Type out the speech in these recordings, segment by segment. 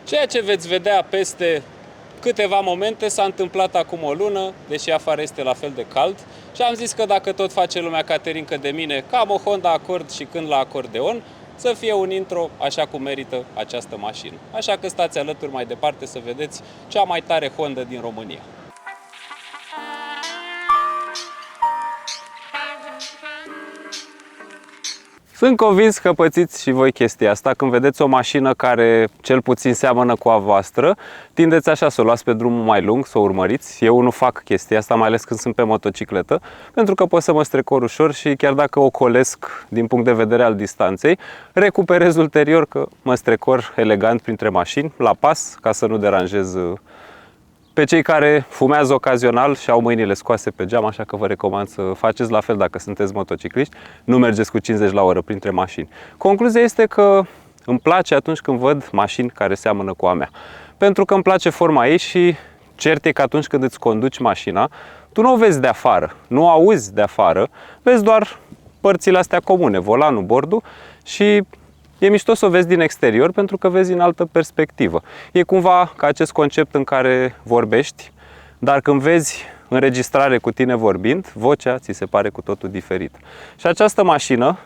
Ceea ce veți vedea peste câteva momente s-a întâmplat acum o lună, deși afară este la fel de cald, și am zis că dacă tot face lumea caterincă de mine, că am o Honda Accord și cânt la acordeon, să fie un intro așa cum merită această mașină. Așa că stați alături mai departe să vedeți cea mai tare Honda din România. Sunt convins că pățiți și voi chestia asta. Când vedeți o mașină care cel puțin seamănă cu a voastră, tindeți așa să o luați pe drumul mai lung, să o urmăriți. Eu nu fac chestia asta, mai ales când sunt pe motocicletă, pentru că pot să mă strecor ușor și chiar dacă o colesc din punct de vedere al distanței, recuperez ulterior că mă strecor elegant printre mașini, la pas, ca să nu deranjez pe cei care fumează ocazional și au mâinile scoase pe geam, așa că vă recomand să faceți la fel dacă sunteți motocicliști. Nu mergeți cu 50 la oră printre mașini. Concluzia este că îmi place atunci când văd mașini care seamănă cu a mea. Pentru că îmi place forma ei și cert e că atunci când îți conduci mașina, tu nu o vezi de afară, nu o auzi de afară, vezi doar părțile astea comune, volanul, bordul, și e mișto să o vezi din exterior pentru că vezi în altă perspectivă. E cumva ca acest concept în care vorbești, dar când vezi înregistrare cu tine vorbind, vocea ți se pare cu totul diferită. Și această mașină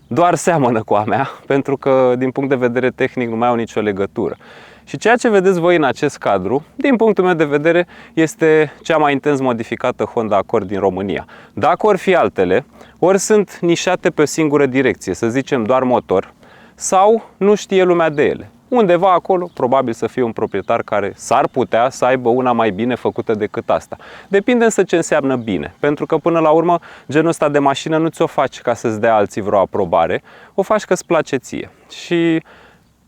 doar seamănă cu a mea, pentru că din punct de vedere tehnic nu mai au nicio legătură. Și ceea ce vedeți voi în acest cadru, din punctul meu de vedere, este cea mai intens modificată Honda Accord din România. Dacă or fi altele, ori sunt nișate pe o singură direcție, să zicem doar motor, sau nu știe lumea de ele. Undeva acolo probabil să fie un proprietar care s-ar putea să aibă una mai bine făcută decât asta. Depinde însă ce înseamnă bine, pentru că până la urmă genul ăsta de mașină nu ți-o faci ca să-ți dea alții vreo aprobare, o faci că îți place ție. Și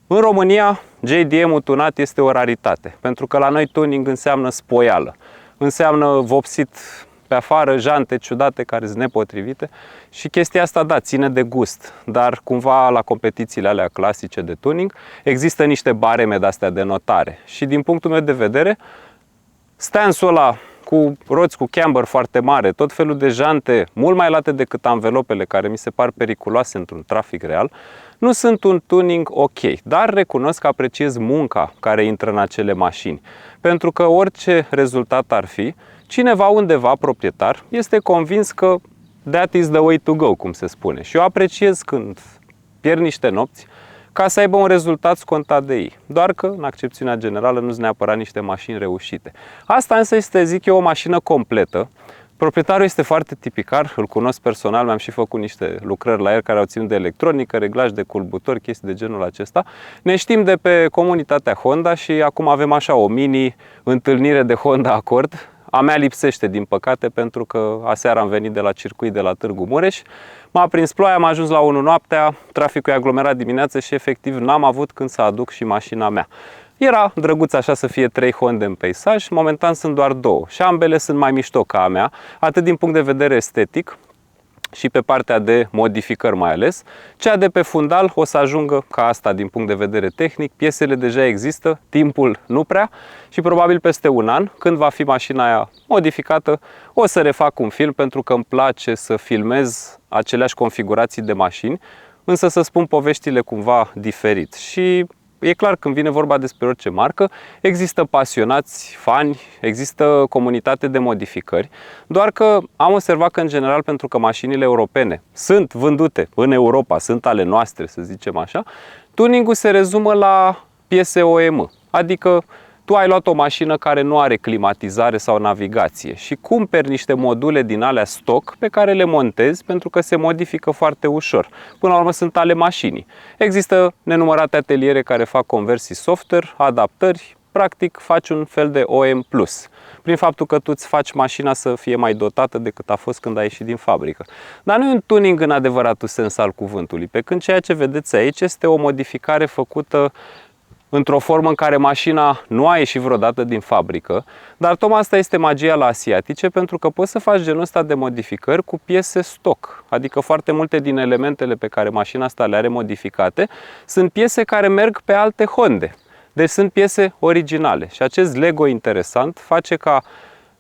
în România JDM-ul tunat este o raritate, pentru că la noi tuning înseamnă spoială, înseamnă vopsit pe afară, jante ciudate care sunt nepotrivite și chestia asta, da, ține de gust, dar cumva la competițiile alea clasice de tuning există niște bareme de-astea de notare și din punctul meu de vedere, stansul ăla cu roți cu camber foarte mare, tot felul de jante mult mai late decât anvelopele care mi se par periculoase într-un trafic real, nu sunt un tuning ok, dar recunosc că apreciez munca care intră în acele mașini, pentru că orice rezultat ar fi, cineva undeva, proprietar, este convins că that is the way to go, cum se spune. Și eu apreciez când pierd niște nopți ca să aibă un rezultat scontat de ei. Doar că, în accepțiunea generală, nu sunt neapărat niște mașini reușite. Asta însă este, zic eu, o mașină completă. Proprietarul este foarte tipicar, îl cunosc personal, mi-am și făcut niște lucrări la el care au ținut de electronică, reglaj de culbutori, chestii de genul acesta. Ne știm de pe comunitatea Honda și acum avem așa o mini întâlnire de Honda Accord. A mea lipsește, din păcate, pentru că aseară am venit de la circuit de la Târgu Mureș. M-a prins ploaia, am ajuns la 1 noaptea, traficul e aglomerat dimineața și efectiv n-am avut când să aduc și mașina mea. Era drăguț așa să fie 3 Honda în peisaj, momentan sunt doar 2 și ambele sunt mai mișto ca a mea, atât din punct de vedere estetic, și pe partea de modificări mai ales. Cea de pe fundal o să ajungă ca asta din punct de vedere tehnic. Piesele deja există, timpul nu prea și probabil peste un an, când va fi mașina aia modificată, o să refac un film pentru că îmi place să filmez aceleași configurații de mașini, însă să spun poveștile cumva diferit. Și e clar, când vine vorba despre orice marcă, există pasionați, fani, există comunitate de modificări, doar că am observat că, în general, pentru că mașinile europene sunt vândute în Europa, sunt ale noastre, să zicem așa, tuning-ul se rezumă la piese OEM, adică tu ai luat o mașină care nu are climatizare sau navigație și cumperi niște module din alea stock pe care le montezi pentru că se modifică foarte ușor. Până la urmă sunt ale mașinii. Există nenumărate ateliere care fac conversii software, adaptări, practic faci un fel de OEM+, prin faptul că tu îți faci mașina să fie mai dotată decât a fost când a ieșit din fabrică. Dar nu e un tuning în adevăratul sens al cuvântului, pe când ceea ce vedeți aici este o modificare făcută într-o formă în care mașina nu a ieșit vreodată din fabrică, dar tocmai asta este magia la asiatice, pentru că poți să faci genul ăsta de modificări cu piese stock, adică foarte multe din elementele pe care mașina asta le are modificate sunt piese care merg pe alte Honde, deci sunt piese originale și acest Lego interesant face ca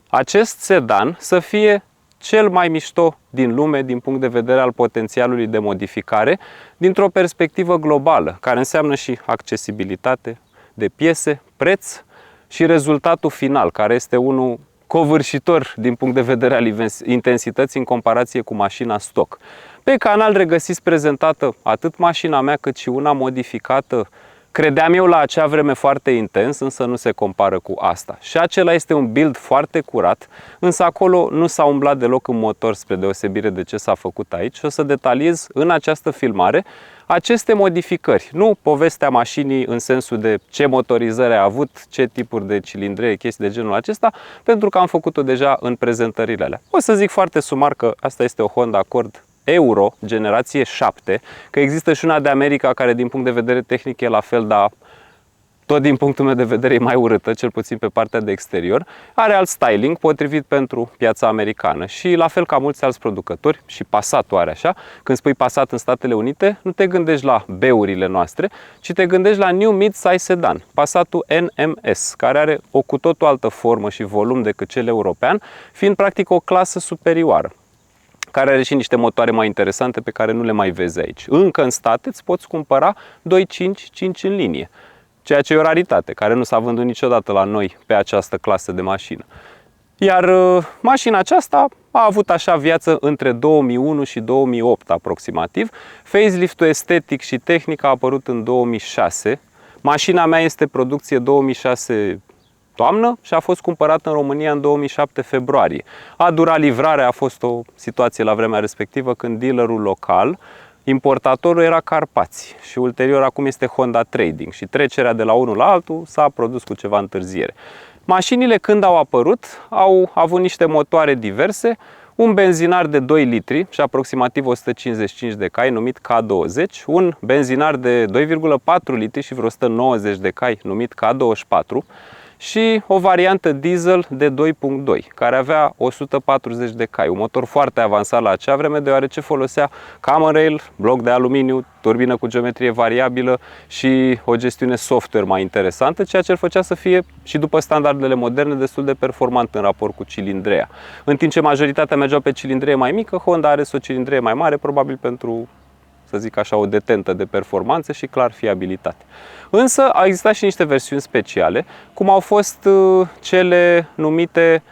acest sedan să fie cel mai mișto din lume din punct de vedere al potențialului de modificare, dintr-o perspectivă globală, care înseamnă și accesibilitate, de piese, preț și rezultatul final, care este unul covârșitor din punct de vedere al intensității în comparație cu mașina stock. Pe canal regăsiți prezentată atât mașina mea cât și una modificată, credeam eu la acea vreme foarte intens, însă nu se compară cu asta. Și acela este un build foarte curat, însă acolo nu s-a umblat deloc în motor spre deosebire de ce s-a făcut aici. Și o să detaliez în această filmare aceste modificări, nu povestea mașinii în sensul de ce motorizări a avut, ce tipuri de cilindre, chestii de genul acesta, pentru că am făcut-o deja în prezentările alea. O să zic foarte sumar că asta este o Honda Accord Euro, generație 7, că există și una de America care din punct de vedere tehnic e la fel, dar tot din punctul meu de vedere e mai urâtă, cel puțin pe partea de exterior. Are alt styling potrivit pentru piața americană și la fel ca mulți alți producători, și Passat-ul are așa, când spui Passat în Statele Unite, nu te gândești la B-urile noastre, ci te gândești la New Mid-Size Sedan, Passat-ul NMS, care are o cu totul altă formă și volum decât cel european, fiind practic o clasă superioară, care are și niște motoare mai interesante pe care nu le mai vezi aici. Încă în state îți poți cumpăra 2.5 în linie, ceea ce e o raritate, care nu s-a vândut niciodată la noi pe această clasă de mașină. Iar mașina aceasta a avut așa viață între 2001 și 2008 aproximativ. Facelift-ul estetic și tehnic a apărut în 2006. Mașina mea este producție 2006 toamnă și a fost cumpărată în România în 2007 februarie. A durat livrarea, a fost o situație la vremea respectivă când dealerul local, importatorul, era Carpați și ulterior acum este Honda Trading și trecerea de la unul la altul s-a produs cu ceva întârziere. Mașinile când au apărut au avut niște motoare diverse, un benzinar de 2 litri și aproximativ 155 de cai numit K20, un benzinar de 2,4 litri și vreo 190 de cai numit K24, și o variantă diesel de 2.2, care avea 140 de cai. Un motor foarte avansat la acea vreme, deoarece folosea common rail, bloc de aluminiu, turbină cu geometrie variabilă și o gestiune software mai interesantă, ceea ce îl făcea să fie, și după standardele moderne, destul de performant în raport cu cilindrea. În timp ce majoritatea mergeau pe cilindrie mai mică, Honda are o cilindrie mai mare, probabil pentru, să zic așa, o detentă de performanță și clar fiabilitate. Însă au existat și niște versiuni speciale, cum au fost cele numite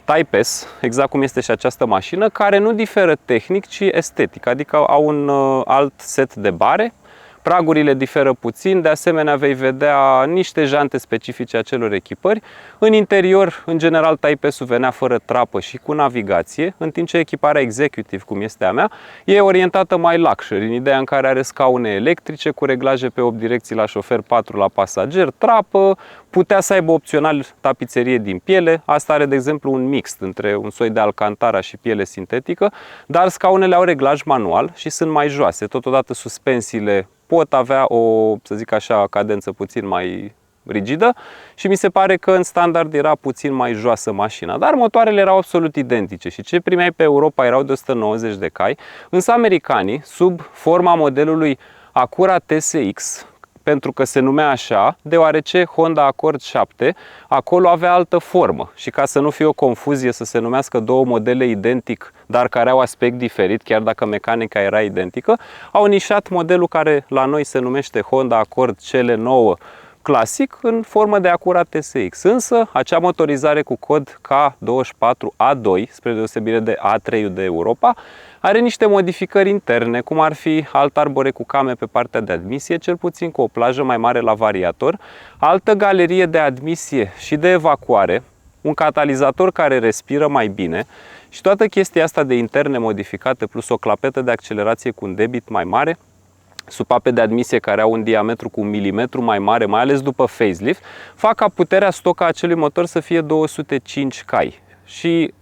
Type S, exact cum este și această mașină, care nu diferă tehnic, ci estetic, adică au un alt set de bare. Pragurile diferă puțin, de asemenea vei vedea niște jante specifice acelor echipări. În interior, în general, Type S-ul venea fără trapă și cu navigație, în timp ce echiparea Executive, cum este a mea, e orientată mai luxury, în ideea în care are scaune electrice cu reglaje pe 8 direcții la șofer, 4 la pasager, trapă, putea să aibă opțional tapiserie din piele. Asta are, de exemplu, un mix între un soi de alcantara și piele sintetică, dar scaunele au reglaj manual și sunt mai joase. Totodată suspensiile pot avea o, să zic așa, cadență puțin mai rigidă și mi se pare că în standard era puțin mai joasă mașina, dar motoarele erau absolut identice și ce primeai pe Europa erau de 190 de cai, însă americanii, sub forma modelului Acura TSX, pentru că se numea așa, deoarece Honda Accord 7 acolo avea altă formă și ca să nu fie o confuzie să se numească două modele identic, dar care au aspect diferit, chiar dacă mecanica era identică, au nișat modelul care la noi se numește Honda Accord CL9 clasic în formă de Acura TSX, însă acea motorizare cu cod K24A2, spre deosebire de A3 de Europa, are niște modificări interne, cum ar fi alt arbore cu came pe partea de admisie, cel puțin cu o plajă mai mare la variator, altă galerie de admisie și de evacuare, un catalizator care respiră mai bine și toată chestia asta de interne modificate plus o clapetă de accelerație cu un debit mai mare, supape de admisie care au un diametru cu 1 mm mai mare, mai ales după facelift, fac ca puterea stocă a acelui motor să fie 205 cai. Și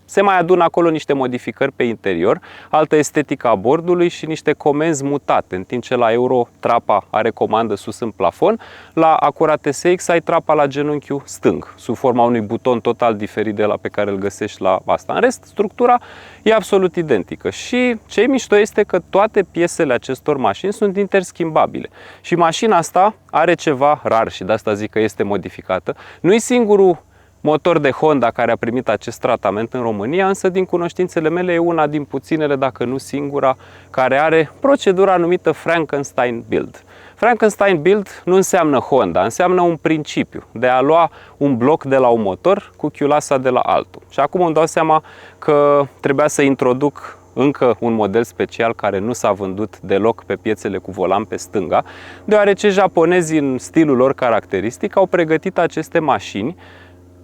se mai adună acolo niște modificări pe interior, altă estetică a bordului și niște comenzi mutate, în timp ce la Euro trapa are comandă sus în plafon, la Acura TSX ai trapa la genunchiul stâng, sub forma unui buton total diferit de la pe care îl găsești la asta. În rest, structura e absolut identică și ce e mișto este că toate piesele acestor mașini sunt interschimbabile și mașina asta are ceva rar și de asta zic că este modificată. Nu e singurul motor de Honda care a primit acest tratament în România, însă din cunoștințele mele e una din puținele, dacă nu singura, care are procedura numită Frankenstein Build. Frankenstein Build nu înseamnă Honda, înseamnă un principiu de a lua un bloc de la un motor cu chiulasa de la altul. Și acum îmi dau seama că trebuia să introduc încă un model special care nu s-a vândut deloc pe piețele cu volan pe stânga, deoarece japonezii, în stilul lor caracteristic, au pregătit aceste mașini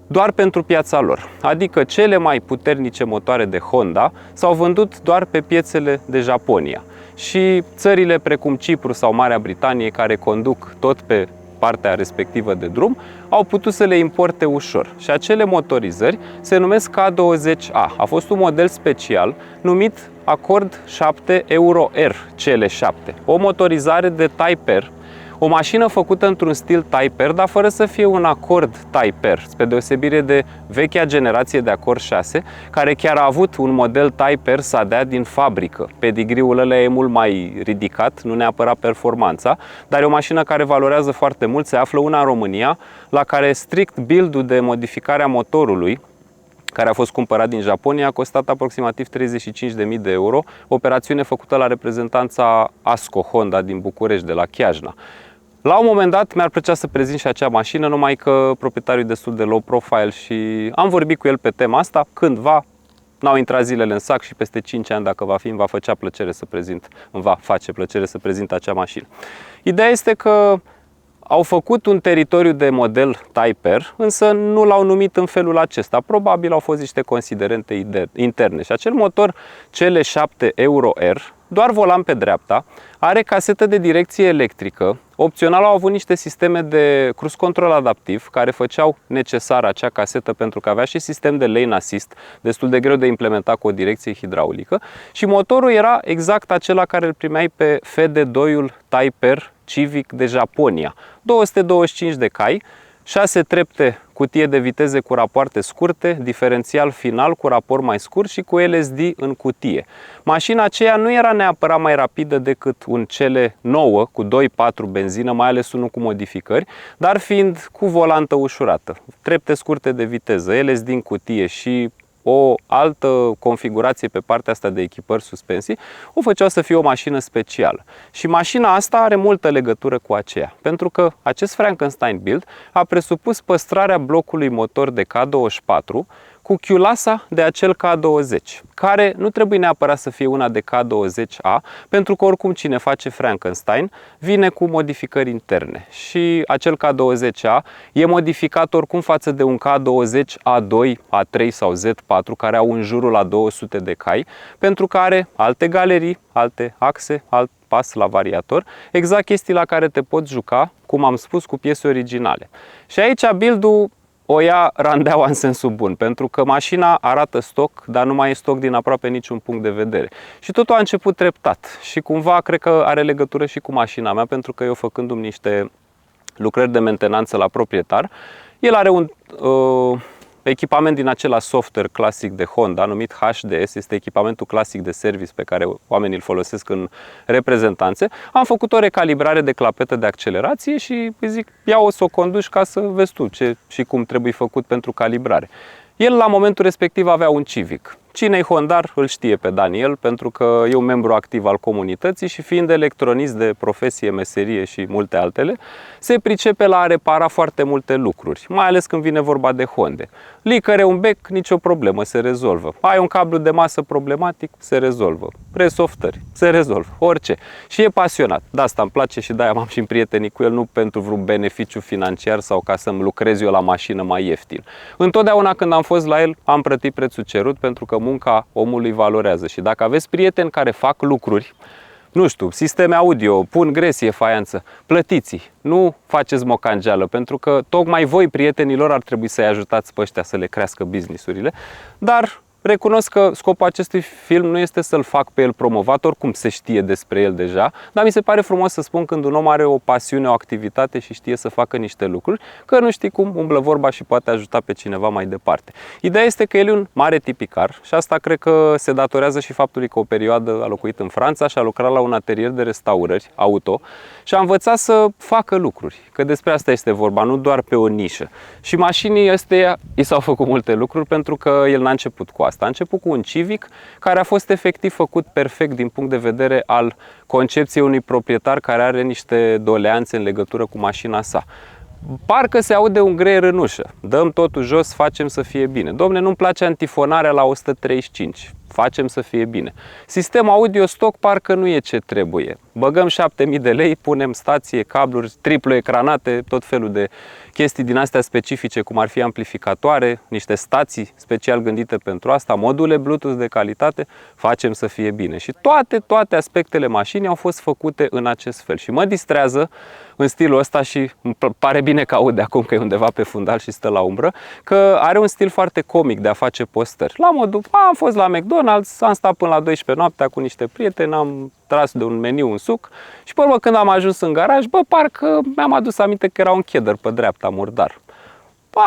doar pentru piața lor. Adică cele mai puternice motoare de Honda s-au vândut doar pe piețele de Japonia. Și țările precum Cipru sau Marea Britanie, care conduc tot pe partea respectivă de drum, au putut să le importe ușor. Și acele motorizări se numesc K20A. A fost un model special numit Accord 7 Euro R, cele 7. O motorizare de Type R, o mașină făcută într-un stil Type R, dar fără să fie un Accord Type R, spre deosebire de vechea generație de Accord 6, care chiar a avut un model Type R sadea din fabrică. Pedigriul ăla e mult mai ridicat, nu neapărat performanța, dar e o mașină care valorează foarte mult. Se află una în România, la care strict build-ul de modificare a motorului, care a fost cumpărat din Japonia, a costat aproximativ 35.000 de euro, operațiune făcută la reprezentanța ASCO Honda din București, de la Chiajna. La un moment dat mi-ar plăcea să prezint și acea mașină, numai că proprietarul e destul de low profile și am vorbit cu el pe tema asta. Cândva, n-au intrat zilele în sac și peste 5 ani, dacă va fi, îmi va face plăcere să prezint acea mașină. Ideea este că au făcut un teritoriu de model Type R, însă nu l-au numit în felul acesta. Probabil au fost niște considerente interne. Și acel motor, cele 7 Euro R, doar volan pe dreapta, are casetă de direcție electrică. Opțional au avut niște sisteme de cruise control adaptiv care făceau necesară acea casetă, pentru că avea și sistem de lane assist, destul de greu de implementat cu o direcție hidraulică, și motorul era exact acela care îl primeai pe FD2-ul Type R Civic de Japonia. 225 de cai, 6 trepte, cutie de viteze cu rapoarte scurte, diferențial final cu raport mai scurt și cu LSD în cutie. Mașina aceea nu era neapărat mai rapidă decât un CL9 cu 2.4 benzină, mai ales unul cu modificări, dar fiind cu volantă ușurată, trepte scurte de viteză, LSD în cutie și o altă configurație pe partea asta de echipări suspensii, o făceau să fie o mașină specială. Și mașina asta are multă legătură cu aceea, pentru că acest Frankenstein Build a presupus păstrarea blocului motor de K24 cu chiulasa de acel K20, care nu trebuie neapărat să fie una de K20A, pentru că oricum cine face Frankenstein vine cu modificări interne. Și acel K20A e modificat oricum față de un K20A2, A3 sau Z4, care au în jurul la 200 de cai, pentru că are alte galerii, alte axe, alt pas la variator, exact chestii la care te poți juca, cum am spus, cu piese originale. Și aici build-ul o ia randeaua în sensul bun, pentru că mașina arată stoc, dar nu mai e stoc din aproape niciun punct de vedere. Și totul a început treptat și cumva cred că are legătură și cu mașina mea, pentru că eu, făcându-mi niște lucrări de mentenanță la proprietar, el are un echipament din acela software clasic de Honda, numit HDS, este echipamentul clasic de service pe care oamenii îl folosesc în reprezentanțe. Am făcut o recalibrare de clapetă de accelerație și îi zic, ia-o să o conduci ca să vezi tu ce și cum trebuie făcut pentru calibrare. El la momentul respectiv avea un Civic. Cine-i hondar îl știe pe Daniel, pentru că e un membru activ al comunității și fiind electronist de profesie, meserie și multe altele, se pricepe la a repara foarte multe lucruri, mai ales când vine vorba de Honde. Licăre un bec, nicio problemă, se rezolvă. Ai un cablu de masă problematic, se rezolvă. Presoftări, se rezolvă, orice. Și e pasionat. De asta îmi place și de-aia m-am și împrietenit cu el, nu pentru vreun beneficiu financiar sau ca să-mi lucrez eu la mașină mai ieftin. Întotdeauna când am fost la el, am plătit prețul cerut, pentru că munca omului valorează. Și dacă aveți prieteni care fac lucruri, nu știu, sisteme audio, pun gresie, faianță, plătiți-i, nu faceți mocangeală, pentru că tocmai voi, prietenilor, ar trebui să-i ajutați pe ăștia să le crească business-urile, dar recunosc că scopul acestui film nu este să-l fac pe el promovat, oricum se știe despre el deja, dar mi se pare frumos să spun când un om are o pasiune, o activitate și știe să facă niște lucruri, că nu știi cum umblă vorba și poate ajuta pe cineva mai departe. Ideea este că el e un mare tipicar și asta cred că se datorează și faptului că o perioadă a locuit în Franța și a lucrat la un atelier de restaurări auto și a învățat să facă lucruri, că despre asta este vorba, nu doar pe o nișă. Și mașinii astea i s-au făcut multe lucruri, pentru că el n-a început cu asta. asta. A început cu un Civic care a fost efectiv făcut perfect din punct de vedere al concepției unui proprietar care are niște doleanțe în legătură cu mașina sa. Parcă se aude un greier în ușă. Dăm totul jos, facem să fie bine. Dom'le, nu-mi place antifonarea la 135. Facem să fie bine. Sistemul audio stock parcă nu e ce trebuie. Băgăm 7.000 de lei, punem stație, cabluri, triplu ecranate, tot felul de chestii din astea specifice, cum ar fi amplificatoare, niște stații special gândite pentru asta, module Bluetooth de calitate, facem să fie bine. Și toate aspectele mașinii au fost făcute în acest fel. Și mă distrează în stilul ăsta și îmi pare bine că aude acum că e undeva pe fundal și stă la umbră, că are un stil foarte comic de a face postări. La modul, am fost la McDonald's, am stat până la 12 noaptea cu niște prieteni, am tras de un meniu un suc și pe urmă când am ajuns în garaj, parcă mi-am adus aminte că era un cheddar pe dreapta murdar.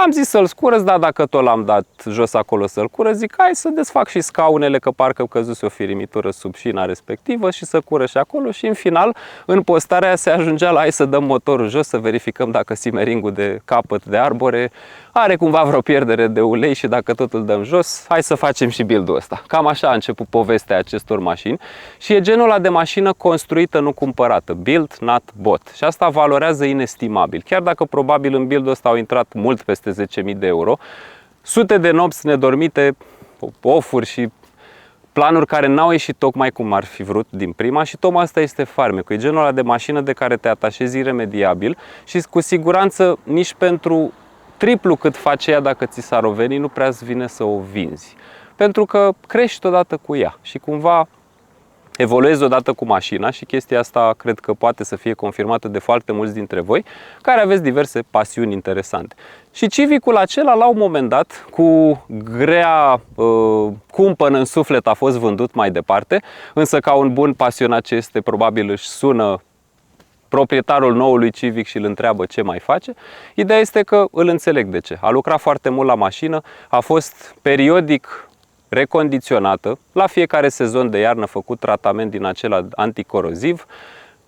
Am zis să-l scurăț, dar dacă tot l-am dat jos acolo să-l curăț, zic hai să desfac și scaunele, că parcă căzuse o firimitură sub șina respectivă și să curăț și acolo și în final, în postarea se ajungea la hai să dăm motorul jos, să verificăm dacă simeringul de capăt de arbore are cumva vreo pierdere de ulei și dacă tot îl dăm jos, hai să facem și build-ul ăsta. Cam așa a început povestea acestor mașini și e genul ăla de mașină construită, nu cumpărată. Build, not bought. Și asta valorează inestimabil. Chiar dacă probabil în build-ul ăsta au intrat mult peste 10.000 de euro, sute de nopți nedormite, ofuri și planuri care n-au ieșit tocmai cum ar fi vrut din prima și tocmai asta este farmecul. E genul ăla de mașină de care te atașezi iremediabil și cu siguranță nici pentru triplu cât face ea dacă ți s-ar reveni, nu prea îți vine să o vinzi. Pentru că crești odată cu ea și cumva evoluezi odată cu mașina și chestia asta cred că poate să fie confirmată de foarte mulți dintre voi care aveți diverse pasiuni interesante. Și Civicul acela la un moment dat, cu grea cumpănă în suflet, a fost vândut mai departe, însă ca un bun pasionat ce este, probabil își sună proprietarul noului Civic și îl întreabă ce mai face. Ideea este că îl înțeleg de ce. A lucrat foarte mult la mașină, a fost periodic recondiționată, la fiecare sezon de iarnă făcut tratament din acela anticoroziv,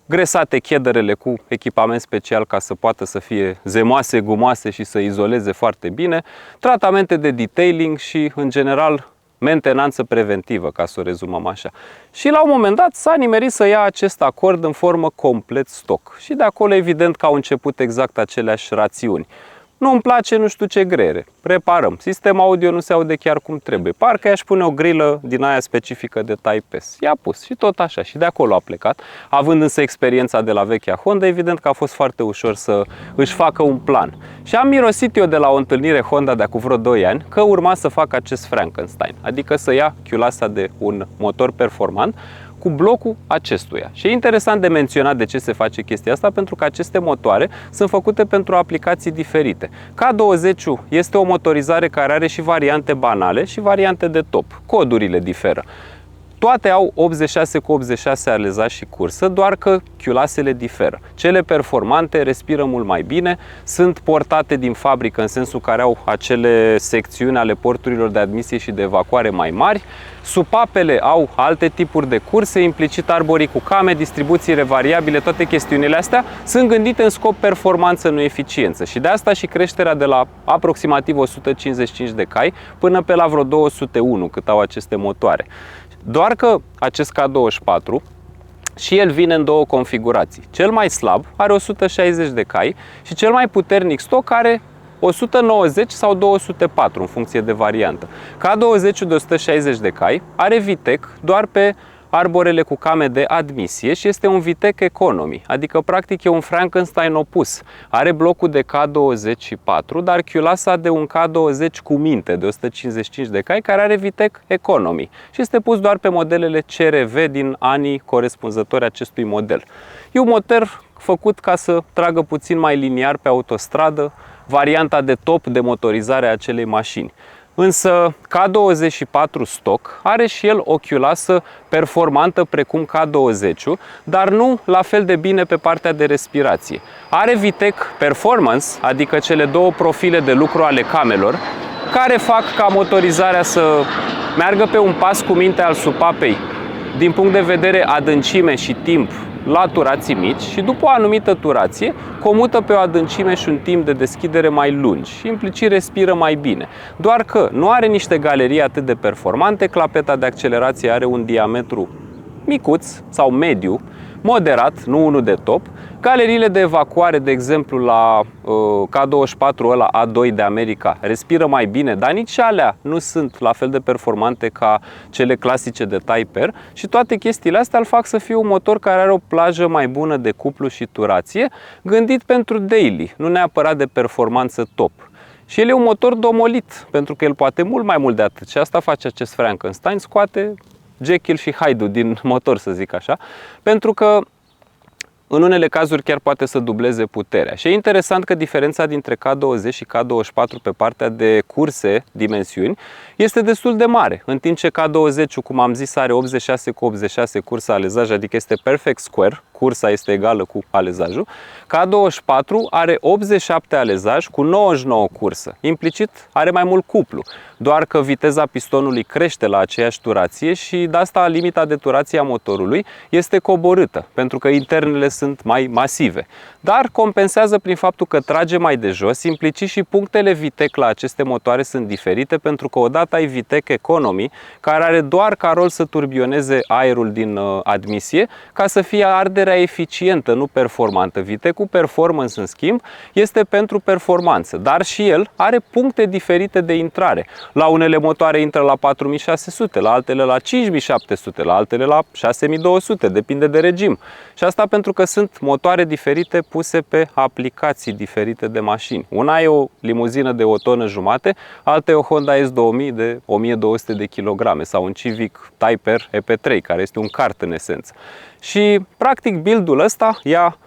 gresate chederele cu echipament special ca să poată să fie zemoase, gumoase și să izoleze foarte bine, tratamente de detailing și, în general, mentenanță preventivă, ca să o rezumăm așa. Și la un moment dat s-a nimerit să ia acest acord în formă complet stock. Și de acolo evident că au început exact aceleași rațiuni. Nu-mi place nu știu ce greiere, reparăm. Sistemul audio nu se aude chiar cum trebuie. Parcă i-aș pune o grilă din aia specifică de Type-S. I-a pus și tot așa. Și de acolo a plecat. Având însă experiența de la vechea Honda, evident că a fost foarte ușor să își facă un plan. Și am mirosit eu de la o întâlnire Honda de acum vreo 2 ani că urma să fac acest Frankenstein. Adică să ia chiulasa de un motor performant cu blocul acestuia. Și e interesant de menționat de ce se face chestia asta, pentru că aceste motoare sunt făcute pentru aplicații diferite. K20 este o motorizare care are și variante banale și variante de top. Codurile diferă. Toate au 86 cu 86 alezat și cursă, doar că chiulasele diferă. Cele performante respiră mult mai bine, sunt portate din fabrică în sensul care au acele secțiuni ale porturilor de admisie și de evacuare mai mari. Supapele au alte tipuri de curse, implicit arborii cu came, distribuțiile variabile, toate chestiunile astea sunt gândite în scop performanță, nu eficiență. Și de asta și creșterea de la aproximativ 155 de cai până pe la vreo 201 cât au aceste motoare. Doar că acest K24 și el vine în două configurații. Cel mai slab are 160 de cai și cel mai puternic stock are 190 sau 204 în funcție de variantă. K20 de 160 de cai are VTEC doar pe arborele cu came de admisie și este un VTEC Economy, adică practic e un Frankenstein opus. Are blocul de K24, dar chiulasa de un K20 cu minte de 155 de cai care are VTEC Economy și este pus doar pe modelele CR-V din anii corespunzători acestui model. E un motor făcut ca să tragă puțin mai liniar pe autostradă, varianta de top de motorizare a acelei mașini. Însă K24 stock are și el o chiulasă performantă precum K20, dar nu la fel de bine pe partea de respirație. Are VTEC Performance, adică cele două profile de lucru ale camelor, care fac ca motorizarea să meargă pe un pas cu minte al supapei din punct de vedere adâncime și timp la turații mici și după o anumită turație comută pe o adâncime și un timp de deschidere mai lungi și implicit respiră mai bine. Doar că nu are niște galerii atât de performante, clapeta de accelerație are un diametru micuț sau mediu, moderat, nu unul de top. Galeriile de evacuare, de exemplu, la K24, ăla A2 de America, respiră mai bine, dar nici alea nu sunt la fel de performante ca cele clasice de Type R și toate chestiile astea îl fac să fie un motor care are o plajă mai bună de cuplu și turație, gândit pentru daily, nu neapărat de performanță top. Și el e un motor domolit, pentru că el poate mult mai mult de atât și asta face acest Frankenstein, scoate Jekyll și Hyde din motor, să zic așa, pentru că în unele cazuri chiar poate să dubleze puterea. Și e interesant că diferența dintre K20 și K24 pe partea de curse, dimensiuni, este destul de mare. În timp ce K20, cum am zis, are 86 cu 86 cursa alezaj, adică este perfect square, cursa este egală cu alezajul, K24 are 87 alezaj cu 99 cursă. Implicit are mai mult cuplu, doar că viteza pistonului crește la aceeași turație și de asta limita de turație a motorului este coborâtă, pentru că internele sunt mai masive. Dar compensează prin faptul că trage mai de jos, implicit și punctele VTEC la aceste motoare sunt diferite, pentru că odată ai VTEC Economy, care are doar ca rol să turbioneze aerul din admisie, ca să fie arderea eficientă, nu performantă. VTEC-ul Performance, în schimb, este pentru performanță, dar și el are puncte diferite de intrare. La unele motoare intră la 4600, la altele la 5700, la altele la 6200, depinde de regim. Și asta pentru că sunt motoare diferite puse pe aplicații diferite de mașini. Una e o limuzină de 1,5 tonă, alta e o Honda S2000 de 1200 de kilograme sau un Civic Type R EP3, care este un kart în esență. Și practic build-ul ăsta ia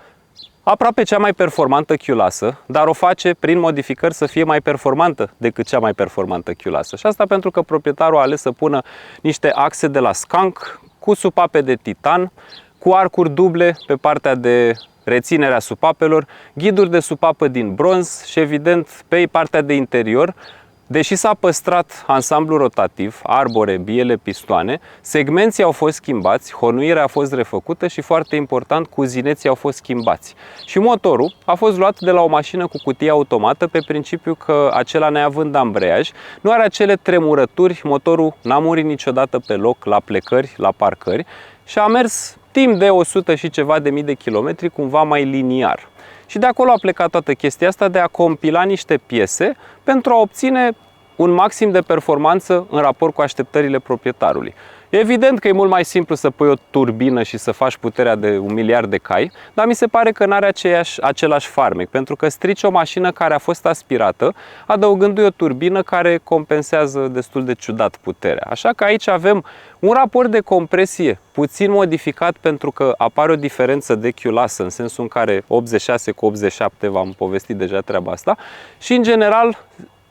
aproape cea mai performantă chiulasă, dar o face prin modificări să fie mai performantă decât cea mai performantă chiulasă. Și asta pentru că proprietarul a ales să pună niște axe de la Skunk cu supape de titan, cu arcuri duble pe partea de reținerea supapelor, ghiduri de supapă din bronz și evident pe partea de interior, deși s-a păstrat ansamblu rotativ, arbore, biele, pistoane, segmenții au fost schimbați, honuirea a fost refăcută și, foarte important, cuzineții au fost schimbați. Și motorul a fost luat de la o mașină cu cutie automată pe principiu că acela, neavând ambreiaj, nu are acele tremurături, motorul n-a murit niciodată pe loc, la plecări, la parcări și a mers timp de 100 și ceva de mii de kilometri cumva mai liniar. Și de acolo a plecat toată chestia asta de a compila niște piese pentru a obține un maxim de performanță în raport cu așteptările proprietarului. Evident că e mult mai simplu să pui o turbină și să faci puterea de 1 miliard de cai, dar mi se pare că nu are același farmec, pentru că strici o mașină care a fost aspirată, adăugându-i o turbină care compensează destul de ciudat puterea. Așa că aici avem un raport de compresie puțin modificat, pentru că apare o diferență de chiulasă, în sensul în care 86 cu 87, v-am povestit deja treaba asta, și în general,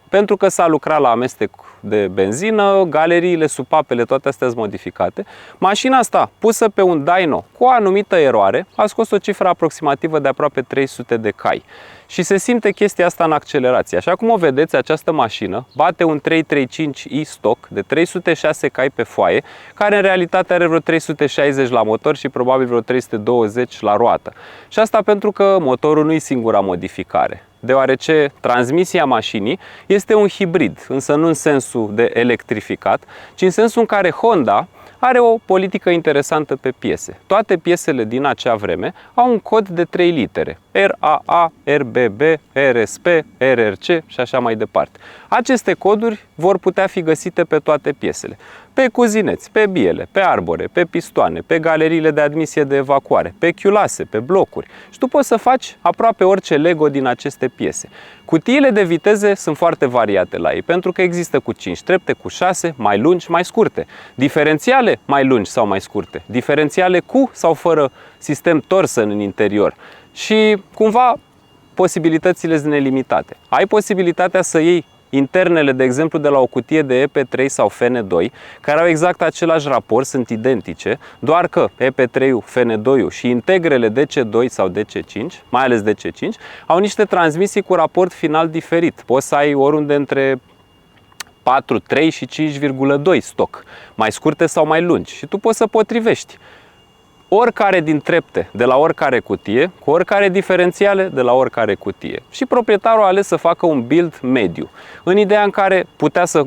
pentru că s-a lucrat la amestec de benzină, galeriile, supapele, toate astea sunt modificate. Mașina asta, pusă pe un dyno cu o anumită eroare, a scos o cifră aproximativă de aproape 300 de cai. Și se simte chestia asta în accelerație. Așa cum o vedeți, această mașină bate un 335i stock de 306 cai pe foaie, care în realitate are vreo 360 la motor și probabil vreo 320 la roată. Și asta pentru că motorul nu e singura modificare, deoarece transmisia mașinii este un hibrid, însă nu în sensul de electrificat, ci în sensul în care Honda are o politică interesantă pe piese. Toate piesele din acea vreme au un cod de 3 litere: RAA, RBB, RSP, RRC și așa mai departe. Aceste coduri vor putea fi găsite pe toate piesele. Pe cuzineți, pe biele, pe arbore, pe pistoane, pe galeriile de admisie de evacuare, pe chiulase, pe blocuri. Și tu poți să faci aproape orice Lego din aceste piese. Cutiile de viteze sunt foarte variate la ei, pentru că există cu 5 trepte, cu 6, mai lungi, mai scurte. Diferențiale mai lungi sau mai scurte. Diferențiale cu sau fără sistem Torsen în interior. Și cumva posibilitățile sunt nelimitate. Ai posibilitatea să iei internele, de exemplu, de la o cutie de EP3 sau FN2, care au exact același raport, sunt identice, doar că EP3-ul, FN2-ul și integrele DC2 sau DC5, mai ales DC5, au niște transmisii cu raport final diferit. Poți să ai oriunde între 4,3 și 5,2 stock, mai scurte sau mai lungi, și tu poți să potrivești. oricare din trepte de la oricare cutie, cu oricare diferențiale de la oricare cutie. Și proprietarul a ales să facă un build mediu, în ideea în care putea să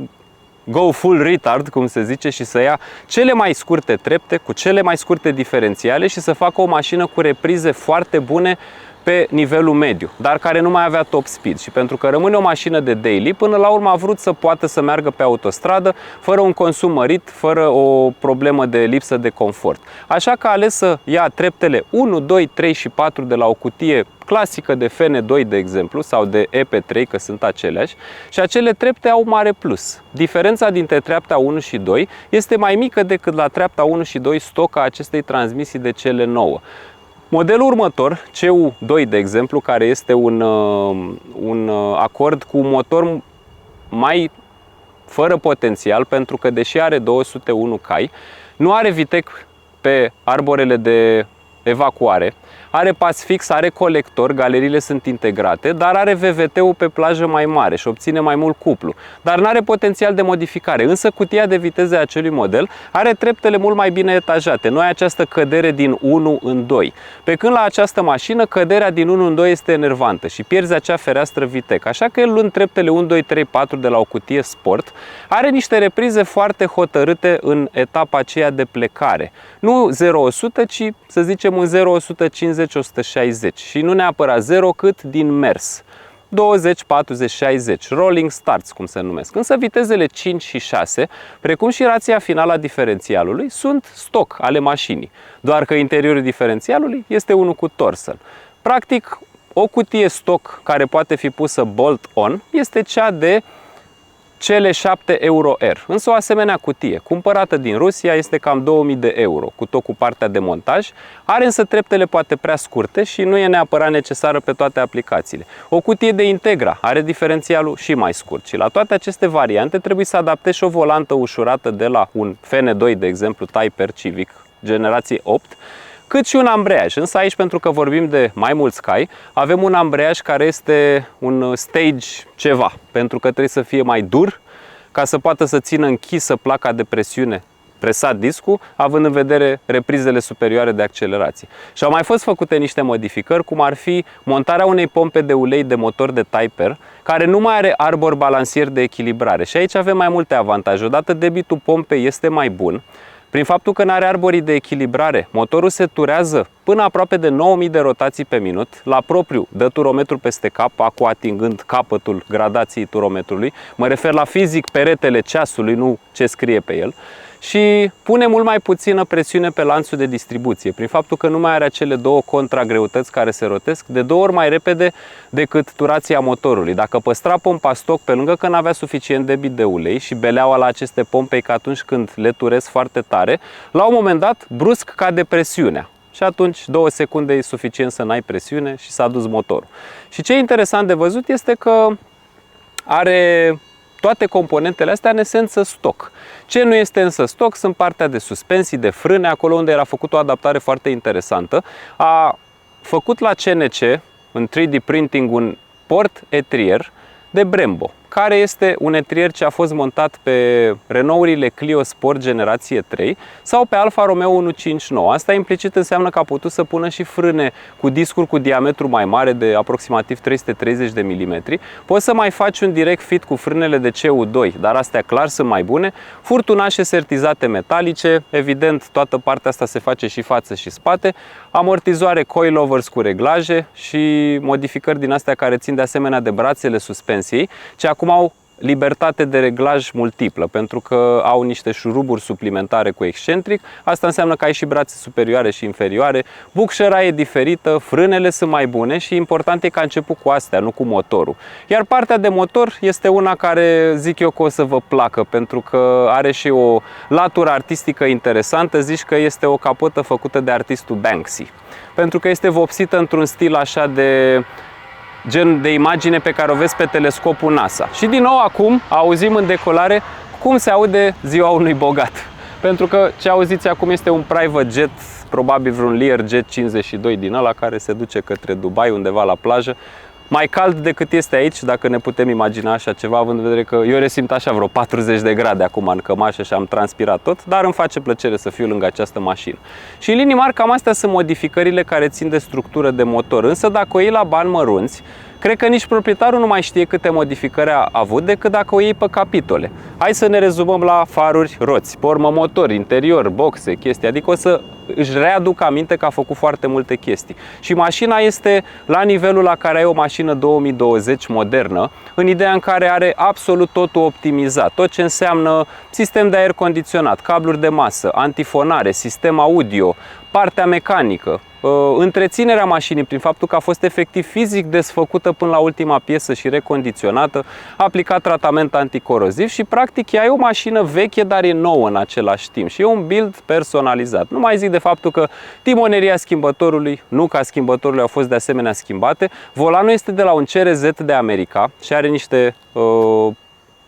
go full retard, cum se zice, și să ia cele mai scurte trepte cu cele mai scurte diferențiale și să facă o mașină cu reprize foarte bune pe nivelul mediu, dar care nu mai avea top speed. Și pentru că rămâne o mașină de daily, până la urmă a vrut să poată să meargă pe autostradă fără un consum mărit, fără o problemă de lipsă de confort. Așa că a ales să ia treptele 1, 2, 3 și 4 de la o cutie clasică de FN2, de exemplu, sau de EP3, că sunt aceleași, și acele trepte au mare plus. Diferența dintre treapta 1 și 2 este mai mică decât la treapta 1 și 2 stoc a acestei transmisii de cele 9. Modelul următor, CU2 de exemplu, care este un acord cu un motor mai fără potențial, pentru că deși are 201 cai, nu are VTEC pe arborele de evacuare, are pas fix, are colector, galeriile sunt integrate, dar are VVT-ul pe plajă mai mare și obține mai mult cuplu, dar nu are potențial de modificare. Însă cutia de viteze a acelui model are treptele mult mai bine etajate, nu ai această cădere din 1 în 2. Pe când la această mașină, căderea din 1 în 2 este enervantă și pierzi acea fereastră VTEC. Așa că el, luând treptele 1, 2, 3, 4 de la o cutie sport, are niște reprize foarte hotărâte în etapa aceea de plecare. Nu 0-100, ci să zicem un 0-150-160 și nu neapărat 0, cât din mers. 20, 40, 60, rolling starts, cum se numesc. Însă vitezele 5 și 6, precum și rația finală a diferențialului, sunt stock ale mașinii, doar că interiorul diferențialului este unul cu Torsen. Practic, o cutie stock care poate fi pusă bolt-on este cea de cele 7 EUR. Însă o asemenea cutie, cumpărată din Rusia, este cam 2000 de euro, cu tot cu partea de montaj. Are însă treptele poate prea scurte și nu e neapărat necesară pe toate aplicațiile. O cutie de Integra are diferențialul și mai scurt și la toate aceste variante trebuie să adaptezi și o volantă ușurată de la un FN2, de exemplu, Type R Civic, generație 8, cât și un ambreiaj. Însă aici, pentru că vorbim de mai mulți cai, avem un ambreiaj care este un stage ceva, pentru că trebuie să fie mai dur ca să poată să țină închisă placa de presiune, presat discul, având în vedere reprizele superioare de accelerație. Și au mai fost făcute niște modificări, cum ar fi montarea unei pompe de ulei de motor de Type R, care nu mai are arbor balansier de echilibrare. Și aici avem mai multe avantaje. Odată debitul pompei este mai bun. Prin faptul că nu are arborii de echilibrare, motorul se turează până aproape de 9000 de rotații pe minut, la propriu dă turometru peste cap, acu atingând capătul gradației turometrului. Mă refer la fizic peretele ceasului, nu ce scrie pe el. Și pune mult mai puțină presiune pe lanțul de distribuție, prin faptul că nu mai are acele două contragreutăți care se rotesc de 2 ori mai repede decât turația motorului. Dacă păstra pompa stoc, pe lângă că nu avea suficient debit de ulei și beleaua la aceste pompe, că atunci când le turezi foarte tare, la un moment dat brusc cade presiunea. Și atunci 2 secunde e suficient să n-ai presiune și s-a dus motorul. Și ce e interesant de văzut este că are toate componentele astea în esență stock. Ce nu este însă stock sunt partea de suspensii, de frâne, acolo unde era făcut o adaptare foarte interesantă. A făcut la CNC, în 3D printing, un port etrier de Brembo, care este un etrier ce a fost montat pe Renault-urile Clio Sport generație 3 sau pe Alfa Romeo 159. Asta implicit înseamnă că a putut să pună și frâne cu discuri cu diametru mai mare, de aproximativ 330 de mm. Poți să mai faci un direct fit cu frânele de CU2, dar astea clar sunt mai bune. Furtunașe sertizate metalice, evident toată partea asta se face și față și spate. Amortizoare coilovers cu reglaje și modificări din astea care țin de asemenea de brațele suspensiei, ce acum au libertate de reglaj multiplă, pentru că au niște șuruburi suplimentare cu excentric. Asta înseamnă că ai și brațe superioare și inferioare, bucșăra e diferită, frânele sunt mai bune și important e că a început cu astea, nu cu motorul. Iar partea de motor este una care zic eu că o să vă placă, pentru că are și o latură artistică interesantă. Zici că este o capotă făcută de artistul Banksy, pentru că este vopsită într-un stil așa de gen de imagine pe care o vezi pe telescopul NASA. Și din nou acum auzim în decolare cum se aude ziua unui bogat. Pentru că ce auziți acum este un private jet, probabil vreun Learjet 52 din ăla care se duce către Dubai, undeva la plajă. mai cald decât este aici, dacă ne putem imagina așa ceva, având în vedere că eu resimt așa vreo 40 de grade acum în cămașă și am transpirat tot, dar îmi face plăcere să fiu lângă această mașină. Și în linii mari, cam astea sunt modificările care țin de structură de motor, însă dacă o iei la bani mărunți, cred că nici proprietarul nu mai știe câte modificări a avut decât dacă o iei pe capitole. Hai să ne rezumăm la faruri, roți, pe urmă motor, interior, boxe, chestii, adică o să își readuc aminte că a făcut foarte multe chestii. Și mașina este la nivelul la care ai o mașină 2020 modernă, în ideea în care are absolut totul optimizat. Tot ce înseamnă sistem de aer condiționat, cabluri de masă, antifonare, sistem audio, partea mecanică, întreținerea mașinii prin faptul că a fost efectiv fizic desfăcută până la ultima piesă și recondiționată, aplicat tratament anticoroziv și practic ai o mașină veche, dar e nouă în același timp și e un build personalizat. Nu mai zic de faptul că timoneria schimbătorului, nuca schimbătorului au fost de asemenea schimbate, volanul este de la un CRZ de America și are niște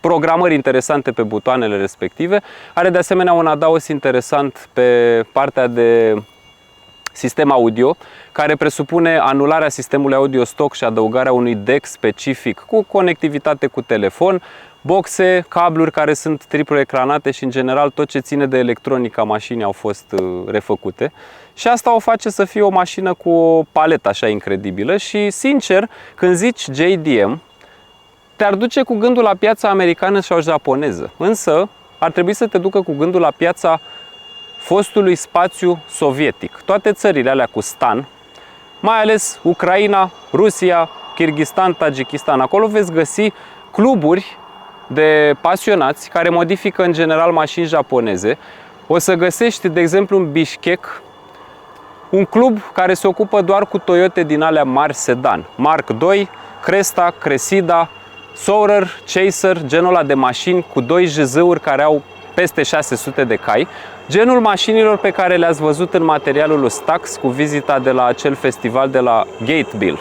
programări interesante pe butoanele respective, are de asemenea un adaos interesant pe partea de sistem audio, care presupune anularea sistemului audio stock și adăugarea unui DEC specific cu conectivitate cu telefon, boxe, cabluri care sunt triplu ecranate și în general tot ce ține de electronica mașinii au fost refăcute. Și asta o face să fie o mașină cu o paletă așa incredibilă și sincer, când zici JDM, te-ar duce cu gândul la piața americană sau japoneză, însă ar trebui să te ducă cu gândul la piața fostului spațiu sovietic. Toate țările alea cu stan, mai ales Ucraina, Rusia, Kyrgyzstan, Tajikistan, acolo veți găsi cluburi de pasionați care modifică în general mașini japoneze. O să găsești, de exemplu, în Bishkek, un club care se ocupă doar cu Toyota din alea mari sedan, Mark II, Cresta, Cressida, Soarer, Chaser, genul ăla de mașini cu 2 JZ-uri care au peste 600 de cai, genul mașinilor pe care le-ați văzut în materialul lui Stax cu vizita de la acel festival de la Gatebill,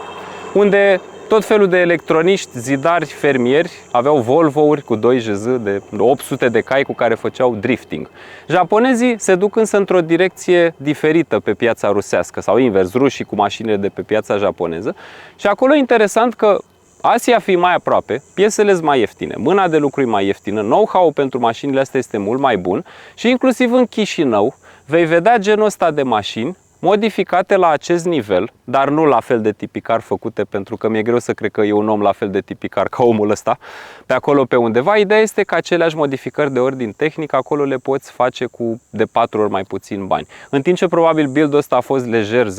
unde tot felul de electroniști, zidari, fermieri aveau Volvo-uri cu 2 JZ de 800 de cai cu care făceau drifting. Japonezii se duc însă într-o direcție diferită pe piața rusească sau invers, rușii cu mașinile de pe piața japoneză și acolo e interesant că Asia fiind mai aproape, piesele sunt mai ieftine, mâna de lucru e mai ieftină, know-how pentru mașinile astea este mult mai bun și inclusiv în Chișinău vei vedea genul ăsta de mașini modificate la acest nivel, dar nu la fel de tipicar făcute, pentru că mi-e greu să cred că e un om la fel de tipicar ca omul ăsta, pe acolo pe undeva. Ideea este că aceleași modificări de ordin tehnic acolo le poți face cu de 4 ori mai puțin bani. În timp ce probabil build-ul ăsta a fost lejer 10-12.000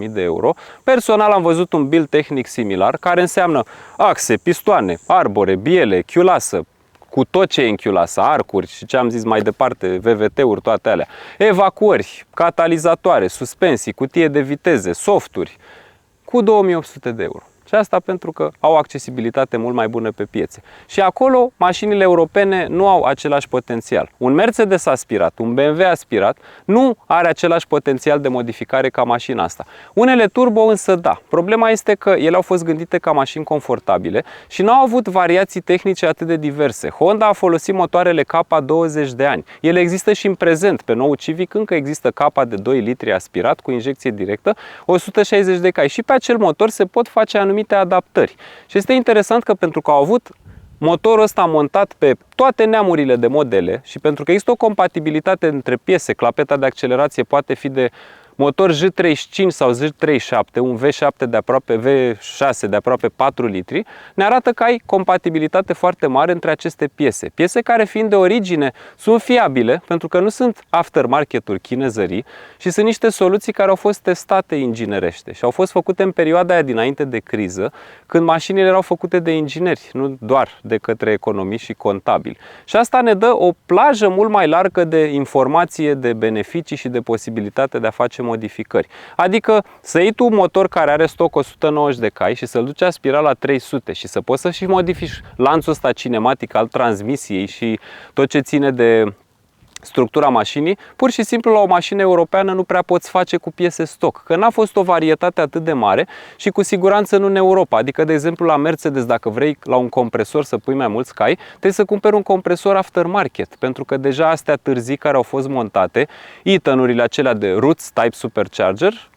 de euro, personal am văzut un build tehnic similar, care înseamnă axe, pistoane, arbore, biele, chiulasă, cu tot ce e în chiulasă, arcuri și ce am zis mai departe, VVT-uri, toate alea, evacuări, catalizatoare, suspensii, cutie de viteze, softuri, cu 2800 de euro. Și asta pentru că au accesibilitate mult mai bună pe piețe. Și acolo mașinile europene nu au același potențial. Un Mercedes aspirat, un BMW aspirat nu are același potențial de modificare ca mașina asta. Unele turbo însă da. Problema este că ele au fost gândite ca mașini confortabile și nu au avut variații tehnice atât de diverse. Honda a folosit motoarele K 20 de ani. Ele există și în prezent. Pe nou Civic încă există K de 2 litri aspirat cu injecție directă, 160 de cai. Și pe acel motor se pot face anumite adaptări. Și este interesant că pentru că au avut motorul ăsta montat pe toate neamurile de modele și pentru că există o compatibilitate între piese, clapeta de accelerație poate fi de motor J35 sau J37, un V6 de aproape 4 litri, ne arată că ai compatibilitate foarte mare între aceste piese. Piese care fiind de origine sunt fiabile, pentru că nu sunt aftermarket-uri chinezării și sunt niște soluții care au fost testate inginerește și au fost făcute în perioada aia dinainte de criză, când mașinile erau făcute de ingineri, nu doar de către economiști și contabili. Și asta ne dă o plajă mult mai largă de informație, de beneficii și de posibilitate de a face modificări. Adică să iei tu un motor care are stoc 190 de cai și să-l duci aspirat la 300 și să poți să și modifici lanțul ăsta cinematic al transmisiei și tot ce ține de structura mașinii, pur și simplu la o mașină europeană nu prea poți face cu piese stoc, că n-a fost o varietate atât de mare și cu siguranță nu în Europa. Adică, de exemplu, la Mercedes, dacă vrei la un compresor să pui mai mulți cai, trebuie să cumperi un compresor aftermarket, pentru că deja astea târzii care au fost montate, Eaton-urile acelea de Roots Type Supercharger,